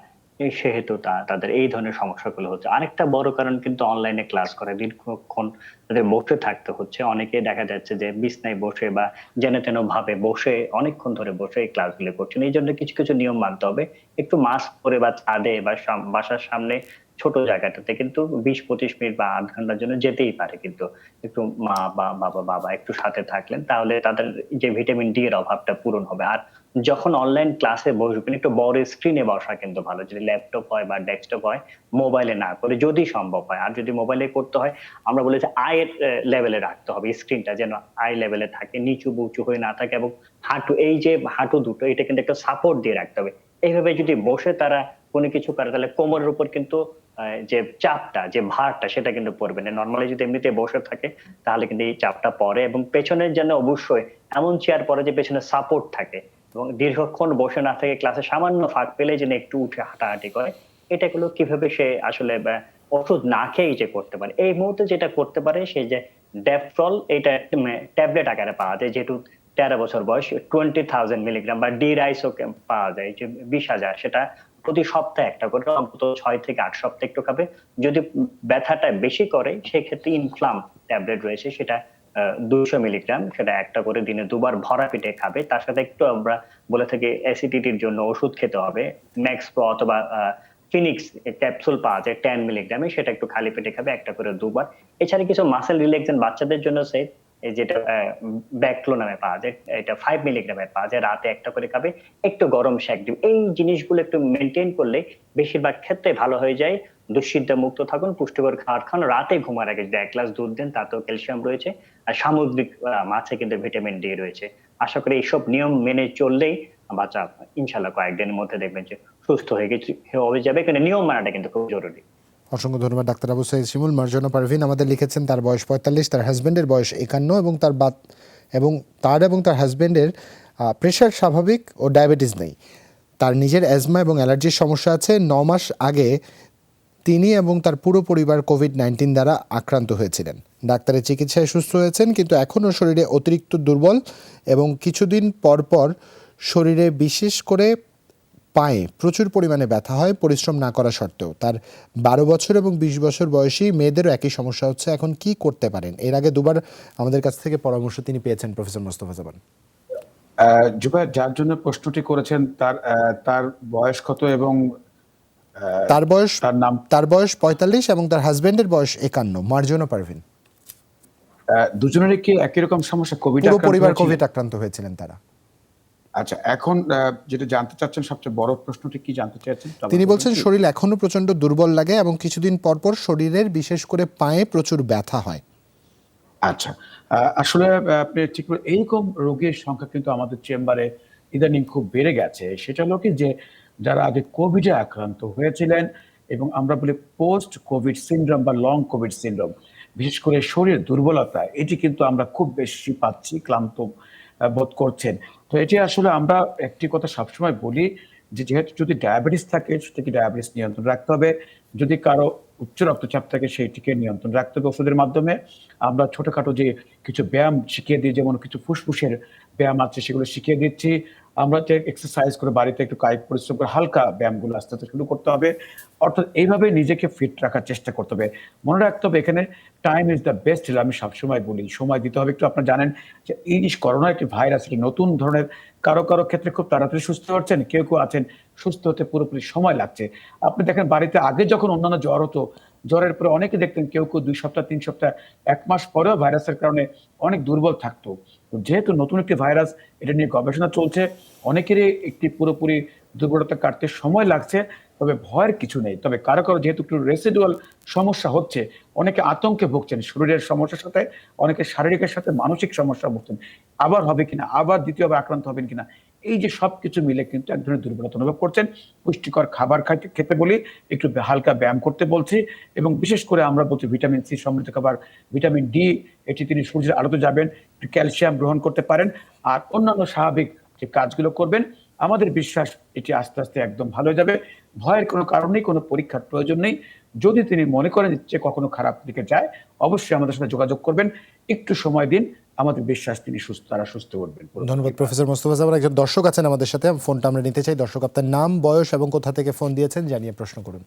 সেহেতু তাদের এই ধরনের সমস্যাগুলো হচ্ছে। আরেকটা বড় কারণ কিন্তু অনলাইনে ক্লাস করে দীর্ঘক্ষণ তাদের বসে থাকতে হচ্ছে। অনেকে দেখা যাচ্ছে যে বিছনায় বসে বা যেন তেন ভাবে বসে অনেকক্ষণ ধরে বসে এই ক্লাসগুলো করছেন। এই জন্য কিছু কিছু নিয়ম মানতে হবে। একটু মাস্ক পরে বা ছাদে বা বাসার সামনে ছোট জায়গাটাতে কিন্তু 20-25 মিনিট বা আধ ঘন্টার জন্য যেতেই পারে। কিন্তু একটু মা বা বাবা একটু সাথে থাকলেন, তাহলে তাদের যে ভিটামিন ডি এর অভাবটা পূরণ হবে। আর যখন অনলাইন ক্লাসে বসবেন, একটু বড় স্ক্রিনে বসা কিন্তু ভালো। যদি ল্যাপটপ হয় বা ডেস্কটপ হয়, মোবাইলে না করে যদি সম্ভব হয়। আর যদি মোবাইলে করতে হয়, আমরা বলেছি আয়ের লেভেলে রাখতে হবে, স্ক্রিনটা যেন আই লেভেলে থাকে, নিচু উঁচু হয়ে না থাকে, এবং এই যে হাঁটু দুটো, এটা কিন্তু একটা সাপোর্ট দিয়ে রাখতে হবে। এইভাবে যদি বসে তারা কোনো কিছু করে, তাহলে কোমরের উপর কিন্তু যে চাপটা, যে ভারটা, সেটা কিন্তু পড়বে না। নর্মালি যদি এমনিতে বসে থাকে, তাহলে কিন্তু এই চাপটা পড়ে। এবং পেছনের জন্য অবশ্যই এমন চেয়ার পরে যে পেছনে সাপোর্ট থাকে, এবং দীর্ঘক্ষণ বসে না থেকে ক্লাসে সামান্য ফাঁক পেলে যেন একটু উঠে হাঁটাহাঁটি করে। এটাগুলো কিভাবে সে আসলে ওষুধ না খেয়েই যে করতে পারে। এই মুহূর্তে যেটা করতে পারে, সে যে ডেফট্রল, এটা ট্যাবলেট আকারে পাওয়া যায়, যেহেতু 13 বছর বয়স, 20,000 মিলিগ্রাম, বা ডি রাইসও পাওয়া যায় যে 20,000, সেটা প্রতি সপ্তাহে একটা করে অন্তত 6 থেকে 8 সপ্তাহ একটু খাবে। যদি ব্যথাটা বেশি করে, সেক্ষেত্রে ইনফ্লাম ট্যাবলেট রয়েছে, সেটা 200 মিলিগ্রাম, সেটা একটা করে দিনে 2 বার ভরা পেটে খাবে। তার সাথে একটু আমরা বলে থাকি অ্যাসিডিটির জন্য ওষুধ খেতে হবে, ম্যাক্স প্রো অথবা ফিনিক্স ক্যাপসুল পাওয়া যায় 10 মিলিগ্রামে, সেটা একটু খালি পেটে খাবে একটা করে 2 বার। এছাড়া কিছু মাসেল রিল্যাক্সেন্ট বাচ্চাদের জন্য সেট, যেটা ব্যাকলো নামে পাওয়া যায়, এটা 5 মিলিগ্রামের পাওয়া যায়, রাতে একটা করে খাবে, একটু গরম শেক দিবে। এই জিনিসগুলো একটু মেনটেন করলে বেশিরভাগ ক্ষেত্রে ভালো হয়ে যায়। দুশ্চিন্তা মুক্ত থাকুন, পুষ্টিকর খাবার খান, রাতে ঘুমার আগে যদি 1 গ্লাস দুধ দেন, তাতেও ক্যালসিয়াম রয়েছে। আর সামুদ্রিক মাছে কিন্তু ভিটামিন ডি রয়েছে। আশা করি এইসব নিয়ম মেনে চললেই বাচ্চা ইনশাল্লাহ কয়েকদিনের মধ্যে দেখবেন যে সুস্থ হয়ে যাবে। কিন্তু নিয়ম মানাটা কিন্তু খুব জরুরি। অসংখ্য ধন্যবাদ ডাক্তার আবু সাইদ শিমুল। মার্জনা পারভিন আমাদের লিখেছেন, তার বয়স 45, তার হাজবেন্ডের বয়স 51, এবং তার হাজবেন্ডের প্রেশার স্বাভাবিক ও ডায়াবেটিস নেই। তার নিজের অ্যাজমা এবং অ্যালার্জির সমস্যা আছে। 9 মাস আগে তিনি এবং তার পুরো পরিবার কোভিড-19 দ্বারা আক্রান্ত হয়েছিলেন। ডাক্তারের চিকিৎসায় সুস্থ হয়েছেন, কিন্তু এখনও শরীরে অতিরিক্ত দুর্বল, এবং কিছুদিন পর পর শরীরে, বিশেষ করে পায়ে প্রচুর পরিমাণে ব্যথা হয় পরিশ্রম না করা সত্ত্বেও। তার 12 বছর এবং 20 বছর বয়সী মেয়েদেরও একই সমস্যা হচ্ছে। এখন কি করতে পারেন? এর আগে 2বার আমাদের কাছ থেকে পরামর্শ তিনি পেয়েছেন প্রফেসর মোস্তফা জামান। জুবায়ের, যার জন্য প্রশ্নটি করেছেন, তার বয়স কত এবং তার বয়স 45 এবং তার হাজবেন্ডের বয়স 51, মার্জনা পারভিন। দুজনেরই কি একই রকম সমস্যা? পুরো পরিবার কোভিড আক্রান্ত হয়েছিলেন তারা। আচ্ছা, এখন যেটা জানতে চাচ্ছেন, সবচেয়ে বড় প্রশ্নটি কি জানতে চাচ্ছেন? তিনি বলছেন শরীর এখনো প্রচন্ড দুর্বল লাগে এবং কিছুদিন পর পর শরীরের, বিশেষ করে পায়ে প্রচুর ব্যথা হয়। আচ্ছা, আসলে আপনি ঠিক এইরকম রোগীর সংখ্যা কিন্তু আমাদের চেম্বারে ইদানিং খুব বেড়ে গেছে। সেটা হলো কি, যে যারা আগে কোভিডে আক্রান্ত হয়েছিলেন, এবং আমরা বলি পোস্ট কোভিড সিনড্রোম বা লং কোভিড সিনড্রোম, বিশেষ করে শরীরের দুর্বলতা, এটি কিন্তু আমরা খুব বেশি পাচ্ছি, ক্লান্ত বোধ করছেন। তো এটি আসলে আমরা একটি কথা সবসময় বলি, যে যেহেতু যদি ডায়াবেটিস থাকে, সেটাকে ডায়াবেটিস নিয়ন্ত্রণ রাখতে হবে। যদি কারো উচ্চ রক্তচাপ থাকে, সেইটিকে নিয়ন্ত্রণ রাখতে হবে ওষুধের মাধ্যমে। আমরা ছোটখাটো যে কিছু ব্যায়াম শিখিয়ে দিই, যেমন কিছু ফুসফুসের ব্যায়াম আছে, সেগুলো শিখিয়ে দিচ্ছি। আমরা যে এক্সারসাইজ করে বাড়িতে একটু কায়িক পরিশ্রম করে হালকা ব্যায়ামগুলো আস্তে আস্তে শুরু করতে হবে। অর্থাৎ এইভাবে নিজেকে ফিট রাখার চেষ্টা করতে হবে। মনে রাখতে হবে এখানে time is the best healer, আমি সবসময় বলি সময় দিতে হবে একটু। আপনারা জানেন যে এই যে করোনা একটি ভাইরাস, একটি নতুন ধরনের, কারো কারো ক্ষেত্রে খুব তাড়াতাড়ি সুস্থ হচ্ছেন, কেউ কেউ আছেন সুস্থ হতে পুরোপুরি সময় লাগছে। আপনি দেখেন বাড়িতে আগে যখন অন্যান্য জ্বর হতো, জ্বরের পরে অনেকে দেখতেন কেউ কেউ 2 সপ্তাহ 3 সপ্তাহ 1 মাস পরেও ভাইরাসের কারণে অনেক দুর্বল থাকতো। তো যেহেতু নতুন একটি ভাইরাস, এটা নিয়ে গবেষণা চলছে, অনেকেরই একটি পুরোপুরি দুর্বলতা কাটতে সময় লাগছে, তবে ভয়ের কিছু নেই। তবে কারো কারো যেহেতু একটু রেসিডুয়াল সমস্যা হচ্ছে, অনেকে আতঙ্কে ভুগছেন শরীরের সমস্যার সাথে, অনেকে শারীরিকের সাথে মানসিক সমস্যা ভুগছেন। আবার হবে কিনা, আবার দ্বিতীয়বার আক্রান্ত হবেন কিনা, এই যে সবকিছু মিলে কিন্তু এক ধরনের দুর্বলতা অনুভব করছেন। পুষ্টিকর খাবার খেতে বলি, একটু হালকা ব্যায়াম করতে বলছি, এবং বিশেষ করে আমরা বলছি ভিটামিন সি সমৃদ্ধ খাবার, ভিটামিন ডি, এটি তিনি সূর্যের আলোতে যাবেন, একটু ক্যালসিয়াম গ্রহণ করতে পারেন, আর অন্যান্য স্বাভাবিক যে কাজগুলো করবেন। আমাদের বিশ্বাস এটি আস্তে আস্তে একদম ভালো হয়ে যাবে। ভয়ের কোনো কারণ নেই, কোনো পরীক্ষার প্রয়োজন নেই। যদি তিনি মনে করেন যে কখনো খারাপ দিকে যায়, অবশ্যই আমাদের সাথে যোগাযোগ করবেন। একটু সময় দিন, আমাদের বিশ্বাস তিনি তারা সুস্থ করবেন। ধন্যবাদ প্রফেসর মোস্তফা জামান। একজন দর্শক আছেন আমাদের সাথে, ফোনটা আমরা নিতে চাই। দর্শক, আপনার নাম, বয়স এবং কোথা থেকে ফোন দিয়েছেন জানিয়ে প্রশ্ন করুন।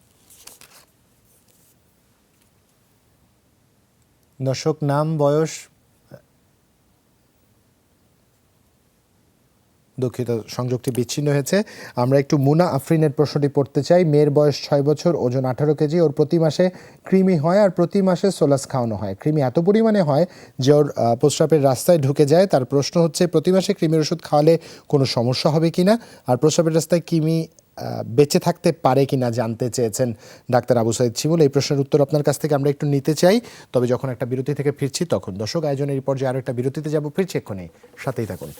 দর্শক, নাম, বয়স। দুঃখিত, সংযোগটি বিচ্ছিন্ন হয়েছে। আমরা একটু মুনা আফরিনের প্রশ্নটি পড়তে চাই। মেয়ের বয়স 6 বছর, ওজন 18 কেজি। ওর প্রতি মাসে কৃমি হয় আর প্রতি মাসে সোলাস খাওয়ানো হয়। কৃমি এত পরিমাণে হয় যে ওর প্রস্রাবের রাস্তায় ঢুকে যায়। তার প্রশ্ন হচ্ছে প্রতি মাসে কৃমির ওষুধ খাওয়ালে কোনো সমস্যা হবে কিনা, আর প্রস্রাবের রাস্তায় কৃমি বেঁচে থাকতে পারে কিনা জানতে চেয়েছেন ডাক্তার আবু সাইদ শিমুল। এই প্রশ্নের উত্তর আপনার কাছ থেকে আমরা একটু নিতে চাই, তবে যখন একটা বিরতি থেকে ফিরছি তখন। দর্শক, আয়োজনের এই পর্যায়ে আরও একটা বিরতিতে যাব, ফিরছি এক্ষুনি, সাথেই থাকুন।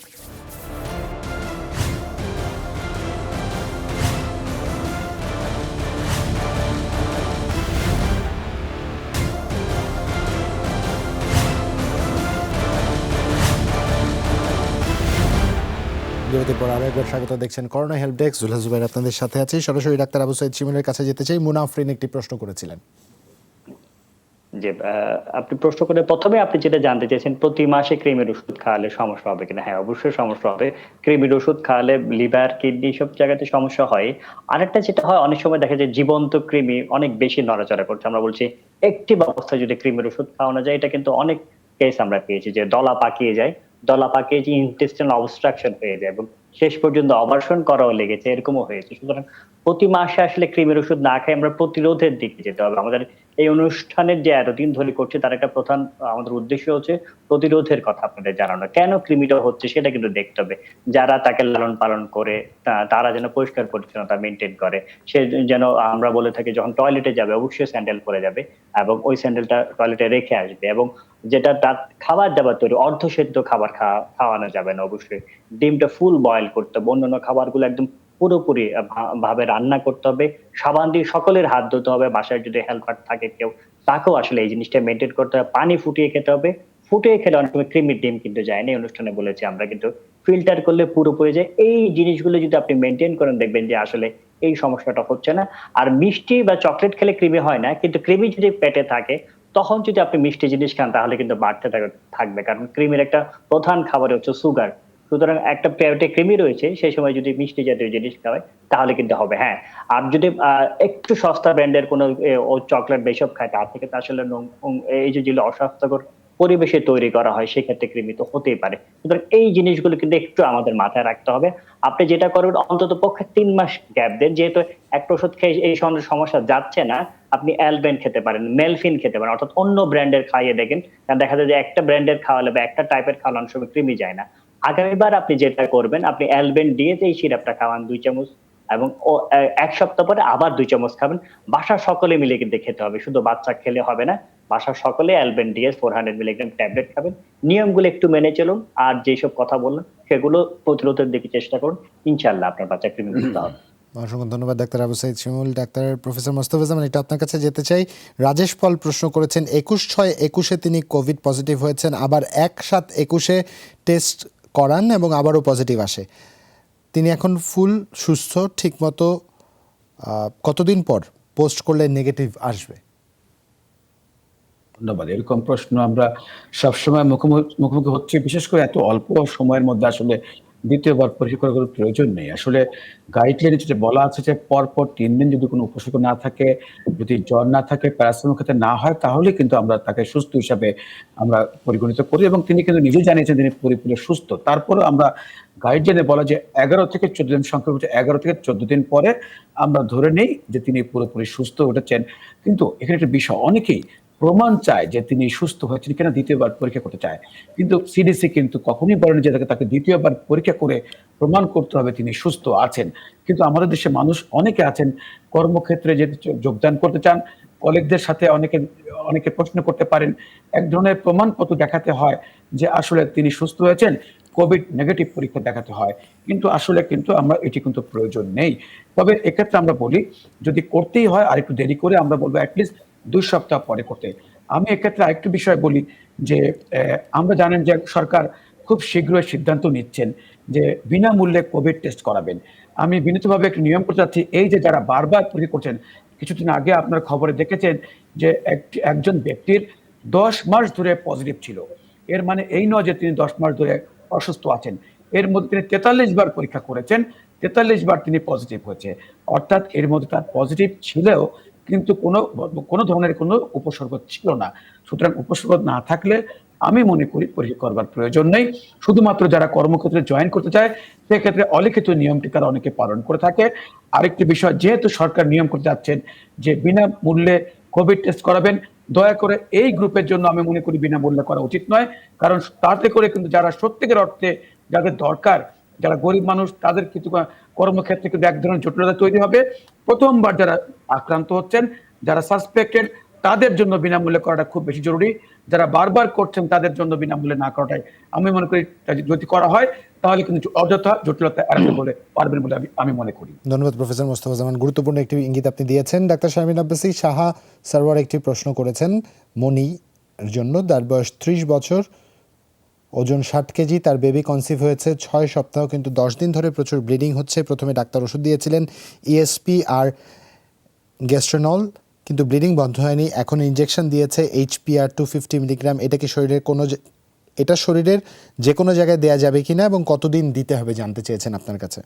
বিরতির পর আরও একবার স্বাগত। দেখছেন করোনা হেল্প ডেস্ক, জুলহা জুবাইর আপনাদের সাথে আছি। সরাসরি ডাক্তার আবু সাইদ শিমুলের কাছে যেতে চাই। মুনা আফরিন একটি প্রশ্ন করেছিলেন। যে আপনি প্রশ্ন করে প্রথমে আপনি যেটা জানতে চেয়েছেন, প্রতি মাসে কৃমির ওষুধ খাওয়ালে সমস্যা হবে কিনা। হ্যাঁ, অবশ্যই সমস্যা হবে। কৃমির ওষুধ খাওয়ালে লিভার, কিডনি সব জায়গাতে সমস্যা হয়। আরেকটা যেটা হয়, অনেক সময় দেখা যায় জীবন্ত কৃমি অনেক বেশি নড়াচড়া করছে। আমরা বলছি একটিভ অবস্থায় যদি কৃমির ওষুধ খাওয়ানো যায়, এটা কিন্তু অনেক কেস আমরা পেয়েছি যে দলা পাকিয়ে যায়, দলা পাকিয়ে যে ইন্টেস্টাইনাল অবস্ট্রাকশন হয়ে যায় এবং শেষ পর্যন্ত অপারেশন করাও লেগেছে, এরকমও হয়েছে। সুতরাং প্রতি মাসে আসলে কৃমির ওষুধ না খাই আমরা প্রতিরোধের দিকে যেতে হবে। আমাদের এই অনুষ্ঠানের যে এতদিন ধরে করছে তার একটা প্রধান আমাদের উদ্দেশ্য হচ্ছে প্রতিরোধের কথা আপনাদের জানানো। কেন কৃমিটা হচ্ছে সেটা কিন্তু দেখতে হবে। যারা তাকে লালন পালন করে তারা যেন পরিষ্কার পরিচ্ছন্নতা মেনটেন করে। সে যেন, আমরা বলে থাকি, যখন টয়লেটে যাবে অবশ্যই স্যান্ডেল পরে যাবে এবং ওই স্যান্ডেলটা টয়লেটে রেখে আসবে। এবং যেটা তার খাবার দাবার তৈরি, অর্ধসেদ্ধ খাবার খাওয়ানো যাবে না অবশ্যই। ডিমটা ফুল বয়েল করতে হবে। অন্যান্য খাবারগুলো একদম পুরোপুরি ভাবে রান্না করতে হবে। সাবান দিয়ে সকলের হাত ধুতে হবে। বাসায় যদি হেল্পার থাকে কেউ, তাকেও আসলে এই জিনিসটা মেনটেন করতে হবে। পানি ফুটিয়ে খেতে হবে। ফুটিয়ে খেলে অনেক সময় কৃমির ডিম কিন্তু যায় না, এই অনুষ্ঠানে বলেছি আমরা, কিন্তু ফিল্টার করলে পুরোপুরি যায়। এই জিনিসগুলো যদি আপনি মেনটেন করেন, দেখবেন যে আসলে এই সমস্যাটা হচ্ছে না। আর মিষ্টি বা চকলেট খেলে কৃমি হয় না, কিন্তু কৃমি যদি পেটে থাকে তখন যদি আপনি মিষ্টি জিনিস খান তাহলে কিন্তু বাড়তে থাকবে, কারণ কৃমির একটা প্রধান খাবার হচ্ছে সুগার। সুতরাং একটা পেটে কৃমি রয়েছে, সেই সময় যদি মিষ্টি জাতীয় জিনিস খাওয়ায় তাহলে কিন্তু হবে। হ্যাঁ, আর যদি একটু সস্তা ব্র্যান্ডের কোনো ও চকলেট বেসব খায়, তার থেকে তো আসলে এই যে যেগুলো অস্বাস্থ্যকর পরিবেশে তৈরি করা হয়, সেক্ষেত্রে কৃমি তো হতেই পারে। সুতরাং এই জিনিসগুলো কিন্তু একটু আমাদের মাথায় রাখতে হবে। আপনি যেটা করবেন, অন্তত পক্ষে 3 মাস গ্যাপ দেন। যেহেতু একটা ওষুধ খেয়ে এই সমস্যা যাচ্ছে না, আপনি অ্যালবেন খেতে পারেন, মেলফিন খেতে পারেন, অর্থাৎ অন্য ব্র্যান্ডের খাইয়ে দেখেন। কারণ দেখা যায় যে একটা ব্র্যান্ডের খাওয়ালে বা একটা টাইপের খাওয়ালে অনেক সময় কৃমি যায় না। আগামীবার আপনি যেটা করবেন, আপনি অ্যালবেন দিয়ে এই সিরাপটা খাওয়ান 2 চামচ, এবং 1 সপ্তাহ পরে আবার 2 চামচ খাবেন। বাসার সকলে মিলে কিন্তু খেতে হবে, শুধু বাচ্চা খেলে হবে না। বাসার সকলে অ্যালবেন ডিএস 400 মিলিগ্রাম ট্যাবলেট খাবেন। নিয়মগুলো একটু মেনে চলুন, আর যেসব কথা বললাম সেগুলো প্রতিরোধের দিকে চেষ্টা করুন। ইনশাআল্লাহ আপনার বাচ্চা কৃমিমুক্ত হবে। অসংখ্য ধন্যবাদ ডাক্তার আবু সাইদ শিমুল। ডাক্তার প্রফেসর মোস্তফা জামান, এটা আপনার কাছে যেতে চাই। রাজেশ পল প্রশ্ন করেছেন, 21/6/21 তিনি কোভিড পজিটিভ হয়েছেন, আবার 1/7/21 টেস্ট করান এবং আবারও পজিটিভ আসে। তিনি এখন ফুল সুস্থ, ঠিকমতো কতদিন পর পোস্ট করলে নেগেটিভ আসবে? ধন্যবাদ। এরকম প্রশ্ন আমরা সবসময় মুখোমুখি হচ্ছি, বিশেষ করে এত অল্প সময়ের মধ্যে আসলে দ্বিতীয়বার পরীক্ষা করার কোনো প্রয়োজন নেই। আসলে গাইডলাইনে যেটা বলা আছে যে পরপর ৩ দিন যদি কোনো উপসর্গ না থাকে, যদি জ্বর না থাকে, প্যারাসিটামল খেতে না হয়, তাহলে কিন্তু আমরা তাকে সুস্থ হিসাবে আমরা পরিগণিত করি এবং তিনি কিন্তু নিজেই জানিয়েছেন তিনি পুরোপুরি সুস্থ। তারপরেও আমরা গাইডলাইনে বলা যে ১১ থেকে ১৪ দিন, সংক্ষেপে হচ্ছে ১১ থেকে ১৪ দিন পরে আমরা ধরে নেই যে তিনি পুরোপুরি সুস্থ উঠেছেন। কিন্তু এখানে একটা বিষয়, অনেকেই প্রমাণ চায় যে তিনি সুস্থ হয়েছেন কিনা, দ্বিতীয়বার পরীক্ষা করতে চায়। কিন্তু সিডিসি কিন্তু কখনোই বলেনি যে তাকে দ্বিতীয়বার পরীক্ষা করে প্রমাণ করতে হবে তিনি সুস্থ আছেন। কিন্তু আমাদের দেশে মানুষ অনেকে আছেন কর্মক্ষেত্রে যেতে যোগদান করতে চান, কলিগদের সাথে অনেকে প্রশ্ন করতে পারেন। এক ধরনের প্রমাণপত্র দেখাতে হয় যে আসলে তিনি সুস্থ হয়েছেন, কোভিড নেগেটিভ পরীক্ষা দেখাতে হয়। কিন্তু আসলে কিন্তু আমরা এটি কিন্তু প্রয়োজন নেই। তবে এক্ষেত্রে আমরা বলি যদি করতেই হয় আরেকটু দেরি করে, আমরা বলবো এটলিস্ট ২ সপ্তাহ পরে করতে। আমি এক্ষেত্রে আরেকটু বিষয় বলি যে আমরা জানেন যে সরকার খুব শীঘ্রই সিদ্ধান্ত নিচ্ছেন যে বিনামূল্যে কোভিড টেস্ট করাবেন। আমি বিনীতভাবে একটু নিয়ম করতে চাচ্ছি, এই যে যারা বারবার পরীক্ষা করছেন, কিছুদিন আগে আপনার খবরে দেখেছেন যে একজন ব্যক্তির ১০ মাস ধরে পজিটিভ ছিল। এর মানে এই নয় যে তিনি ১০ মাস ধরে অসুস্থ আছেন। এর মধ্যে তিনি ৪৩ বার পরীক্ষা করেছেন, ৪৩ বার তিনি পজিটিভ হয়েছে। অর্থাৎ এর মধ্যে তার পজিটিভ ছিলেও কিন্তু কোনো ধরনের কোনো উপসর্গ ছিল না। সুতরাং উপসর্গ না থাকলে আমি মনে করি পরীক্ষা করবার প্রয়োজন নেই। শুধুমাত্র যারা কর্মক্ষেত্রে জয়েন করতে চায় সেক্ষেত্রে অলিখিত নিয়মটি তারা অনেকে পালন করে থাকে। আরেকটি বিষয়, যেহেতু সরকার নিয়ম করতে যাচ্ছেন যে বিনামূল্যে কোভিড টেস্ট করাবেন, দয়া করে এই গ্রুপের জন্য আমি মনে করি বিনামূল্যে করা উচিত নয়। কারণ তাতে করে কিন্তু যারা সত্যিকার অর্থে যাদের দরকার, যারা গরিব মানুষ, তাদের কিন্তু কর্মক্ষেত্রে কিন্তু এক ধরনের জটিলতা তৈরি হবে। প্রথমবার যারা আক্রান্ত হচ্ছেন, যারা সাসপেক্টেড, তাদের জন্য বিনামূল্যে করাটা খুব বেশি জরুরি। যারা বারবার করছেন তাদের জন্য বিনামূল্যে না করাটাই আমি মনে করি, যদি করা হয় তাহলে কিন্তু অযথা জটিলতা এড়াতে পারবেন বলে আমি মনে করি। ধন্যবাদ প্রফেসর মোস্তফা জামান, গুরুত্বপূর্ণ একটি ইঙ্গিত আপনি দিয়েছেন। ডাক্তার শারমিন আব্বাসী, সাহা সারওয়ার একটি প্রশ্ন করেছেন মনির জন্য। তার বয়স ৩০ বছর, ওজন ৬০ কেজি, তার বেবি কনসিভ হয়েছে ৬ সপ্তাহ, কিন্তু ১০ দিন ধরে প্রচুর ব্লিডিং হচ্ছে। প্রথমে ডাক্তার ওষুধ দিয়েছিলেন ইএসপি আর গ্যাস্ট্রোনল, কিন্তু ব্লিডিং বন্ধ হয়নি। এখন ইনজেকশন দিয়েছে HPR 250 মিলিগ্রাম। এটা শরীরের যে কোনো জায়গায় দেয়া যাবে কিনা এবং কতদিন দিতে হবে জানতে চেয়েছেন আপনার কাছে।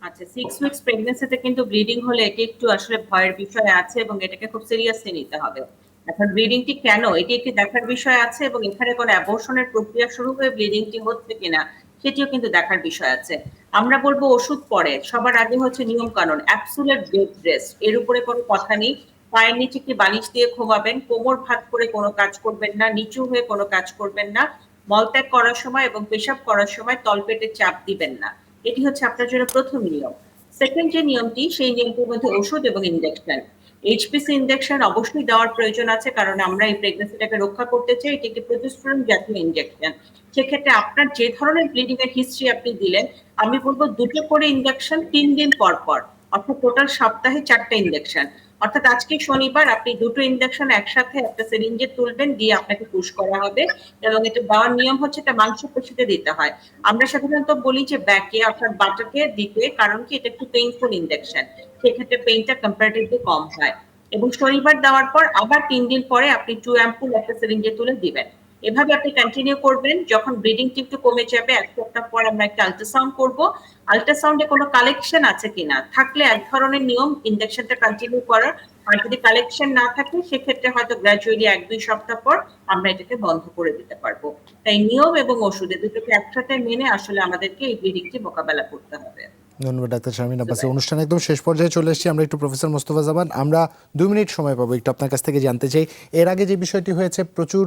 আচ্ছা, 6 উইকস প্রেগন্যান্সিতে কিন্তু ব্লিডিং হলে এটি একটু আসলে ভয়ের বিষয় আছে এবং এটাকে খুব সিরিয়াসলি নিতে হবে। এখন ব্লিডিংটি কেন, এটি একটি দেখার বিষয় আছে এবং এখানে কোনো অ্যাবর্শনের প্রক্রিয়া শুরু হয়ে ব্লিডিংটি হচ্ছে কিনা সেটিও কিন্তু দেখার বিষয় আছে। আমরা বলবো ওষুধ পরে, সবার আগে হচ্ছে নিয়ম কানুন, অ্যাবসোলিউট বেড রেস্ট, এর উপরে কোনো কথা নেই। পায়ের নিচে একটি বালিশ দিয়ে ঘুমাবেন, কোমর ভাঁজ করে কোনো কাজ করবেন না, নিচু হয়ে কোনো কাজ করবেন না, মলত্যাগ করার সময় এবং পেশাব করার সময় তলপেটে চাপ দিবেন না। এটি হচ্ছে আপনার জন্য প্রথম নিয়ম। সেকেন্ড যে নিয়মটি, সেই নিয়মটির মধ্যে ওষুধ এবং ইনজেকশন। এইচপিসি ইনজেকশন অবশ্যই দেওয়ার প্রয়োজন আছে, কারণ আমরা এই প্রেগন্যান্সিটাকে রক্ষা করতে চাই। এটি একটি প্রতিস্ফোরণ জাতীয় ইনজেকশন। সেক্ষেত্রে আপনার যে ধরনের ব্লিডিং এর হিস্ট্রি আপনি দিলেন, আমি বলবো 2টো করে ইনজেকশন ৩ দিন পর পর, অর্থাৎ টোটাল সপ্তাহে 4টা ইনজেকশন। অর্থাৎ আজকে শনিবার আপনি 2টো ইনজেকশন একসাথে একটা সিরিঞ্জে তুলবেন, দিয়ে আপনাকে পুশ করা হবে এবং এটা দেওয়ার নিয়ম হচ্ছে এটা মাংসপেশিতে দিতে হয়। আমরা সাধারণত বলি যে ব্যাকে অর্থাৎ বাটাকে দিতে, কারণ কি এটা একটু পেইনফুল ইনজেকশন, সেক্ষেত্রে পেইনটা কম্পারেটিভলি কম হয়। এবং শনিবার দেওয়ার পর আবার 3 দিন পরে আপনি 2 অ্যাম্পুল একটা সিরিঞ্জে তুলে দিবেন। এভাবে আপনি কন্টিনিউ করবেন। যখন ব্লিডিংটি একটু কমে যাবে, 1 সপ্তাহ পর আমরা একটা আল্ট্রাসাউন্ড করব। আল্ট্রাসাউন্ডে কোনো কালেকশন আছে কিনা, থাকলে এক ধরনের নিয়ম ইনজেকশনটা কন্টিনিউ করার, আর যদি কালেকশন না থাকে সেক্ষেত্রে হয়তো গ্র্যাজুয়ালি 1-2 সপ্তাহ পর আমরা এটাকে বন্ধ করে দিতে পারবো। তাই নিয়ম এবং ওষুধ দুটোকে একসাথে মেনে আসলে আমাদেরকে এই ব্লিডিংটি মোকাবেলা করতে হবে। ধন্যবাদ ডাক্তার শারমিন আব্বাসী। অনুষ্ঠান একদম শেষ পর্যায়ে চলে এসেছি। আমরা একটু প্রফেসর মোস্তফা জামান, আমরা 2 মিনিট সময় পাবো, একটু আপনার কাছ থেকে জানতে চাই। এর আগে যে বিষয়টি হয়েছে, প্রচুর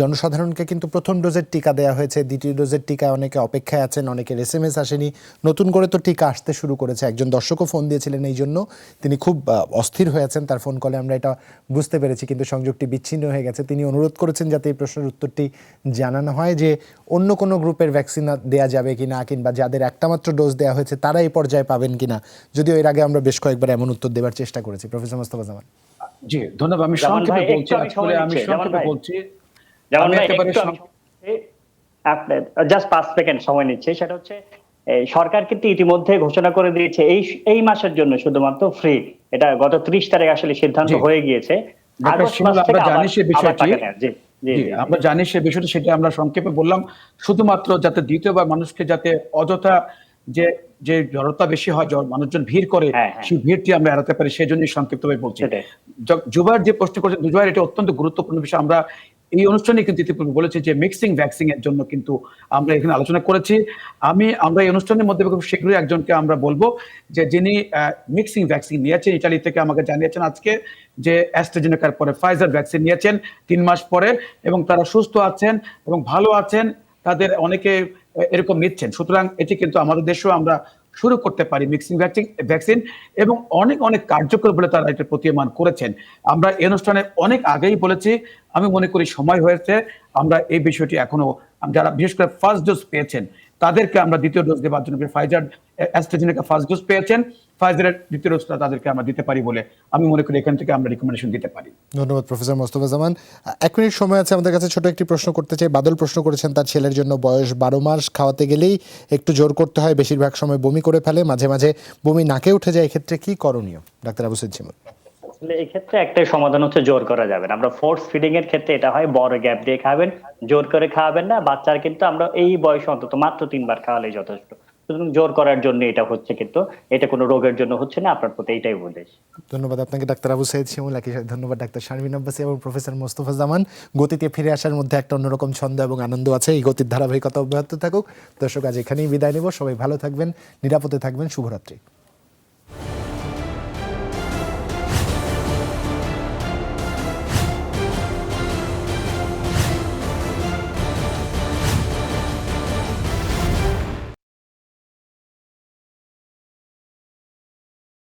জনসাধারণকে কিন্তু প্রথম ডোজের টিকা দেওয়া হয়েছে, দ্বিতীয় ডোজের টিকায় অনেকে অপেক্ষায় আছেন, অনেকের SMS আসেনি। নতুন করে তো টিকা আসতে শুরু করেছে। একজন দর্শকও ফোন দিয়েছিলেন এই জন্য, তিনি খুব অস্থির হয়ে আছেন তার ফোন কলে, আমরা এটা বুঝতে পেরেছি, কিন্তু সংযোগটি বিচ্ছিন্ন হয়ে গেছে। তিনি অনুরোধ করেছেন যাতে এই প্রশ্নের উত্তরটি জানানো হয় যে অন্য কোনো গ্রুপের ভ্যাকসিন দেওয়া যাবে কিনা, কিংবা যাদের একটা মাত্র ডোজ দেওয়া হয়েছে তারা এই পর্যায়ে পাবেন কিনা। যদিও এর আগে আমরা বেশ কয়েকবার এমন উত্তর দেওয়ার চেষ্টা করেছি। প্রফেসর মোস্তফা জামান। জি ধন্যবাদ। আমি সংক্ষেপে বলছি, আসলে আমি সংক্ষেপে বলছি। জাস্ট 5 সেকেন্ড সময় নিচ্ছে। সেটা হচ্ছে সরকার কিন্তু ইতিমধ্যে ঘোষণা করে দিয়েছে এই মাসের জন্য শুধুমাত্র ফ্রি। এটা গত 30 তারিখ আসলে সিদ্ধান্ত হয়ে গিয়েছে। আগস্ট মাস থেকে জি জি, জি আমরা জানি সে বিষয়টা, সেটা আমরা সংক্ষেপে বললাম শুধুমাত্র যাতে দ্বিতীয়বার মানুষকে যাতে অযথা যে যে জড়তা বেশি হয়, মানুষজন ভিড় করে, হ্যাঁ হ্যাঁ সেই ভিড়টি আমরা এড়াতে পারি, সেজন্যই সংক্ষিপ্তভাবে বলছি। সেটাই। জুবায়ের যে প্রশ্ন করেছেন, জুবায়ের এটা অত্যন্ত গুরুত্বপূর্ণ বিষয়। আমরা এই অনুষ্ঠানে কিন্তু ইতিপূর্বে বলেছি যে মিক্সিং ভ্যাকসিন এর জন্য কিন্তু আমরা এখানে আলোচনা করেছি। আমরা এই অনুষ্ঠানের মধ্যে খুব শীঘ্রই একজনকে আমরা বলবো যে যিনি মিক্সিং ভ্যাকসিন নিয়েছেন, ইতালি থেকে আমাকে জানিয়েছেন আজকে যে অ্যাস্ট্রাজেনেকার পরে ফাইজার ভ্যাকসিন নিয়েছেন 3 মাস পরে, এবং তারা সুস্থ আছেন এবং ভালো আছেন। তাদের অনেকে এরকম নিচ্ছেন। সুতরাং এটি কিন্তু আমাদের দেশেও আমরা শুরু করতে পারি মিক্সিং ভ্যাকসিন, এবং অনেক অনেক কার্যকর বলে তারা এটা প্রতীয়মান করেছেন। আমরা এই অনুষ্ঠানে অনেক আগেই বলেছি, আমি মনে করি সময় হয়েছে আমরা এই বিষয়টি এখনো যারা বিশেষ করে ফার্স্ট ডোজ পেয়েছেন তাদেরকে আমরা দ্বিতীয় ডোজ দেওয়ার জন্য, ফাইজার অ্যাস্ট্রাজেনেকা ফার্স্ট ডোজ পেয়েছেন, ফাইজারের দ্বিতীয় ডোজটা তাদেরকে আমরা দিতে পারি বলে আমি মনে করি এখান থেকে আমরা রিকমেন্ডেশন দিতে পারি। ধন্যবাদ প্রফেসর মোস্তফা জামান। 1 মিনিট সময় আছে আমাদের কাছে, ছোট একটি প্রশ্ন করতে চাই। বাদল প্রশ্ন করেছেন তার ছেলের জন্য, বয়স 12 মাস, খাওয়াতে গেলেই একটু জোর করতে হয়, বেশিরভাগ সময় বমি করে ফেলে, মাঝে মাঝে বমি নাকে উঠে যায়, এক্ষেত্রে কি করণীয়? ডাক্তার আবু সাইদ শিমুল। আসলে এই ক্ষেত্রে একটাই সমাধান হচ্ছে জোর করা যাবে না। আমরা ফোর্স ফিডিং এর ক্ষেত্রে এটা হয়, বড় গ্যাপ দিয়ে খাবেন, জোর করে খাওয়াবেন না। বাচ্চার কিন্তু আমরা এই বয়সে অন্তত মাত্র 3 বার খাওয়ালেই যথেষ্ট। সুতরাং জোর করার জন্য এটা হচ্ছে, কিন্তু এটা কোনো রোগের জন্য হচ্ছে না। আপনার প্রতি এইটাই উপদেশ। ধন্যবাদ আপনাকে ডাক্তার আবু সাইদ শিমুল, একই সাথে ধন্যবাদ ডাক্তার শারমিন আব্বাসী এবং প্রফেসর মোস্তফা জামান। গতিতে ফিরে আসার মধ্যে একটা অন্যরকম ছন্দ এবং আনন্দ আছে, এই গতির ধারাবাহিকতা অব্যাহত থাকুক। দর্শক, আজ এখানেই বিদায় নেব। সবাই ভালো থাকবেন, নিরাপদে থাকবেন, শুভরাত্রি।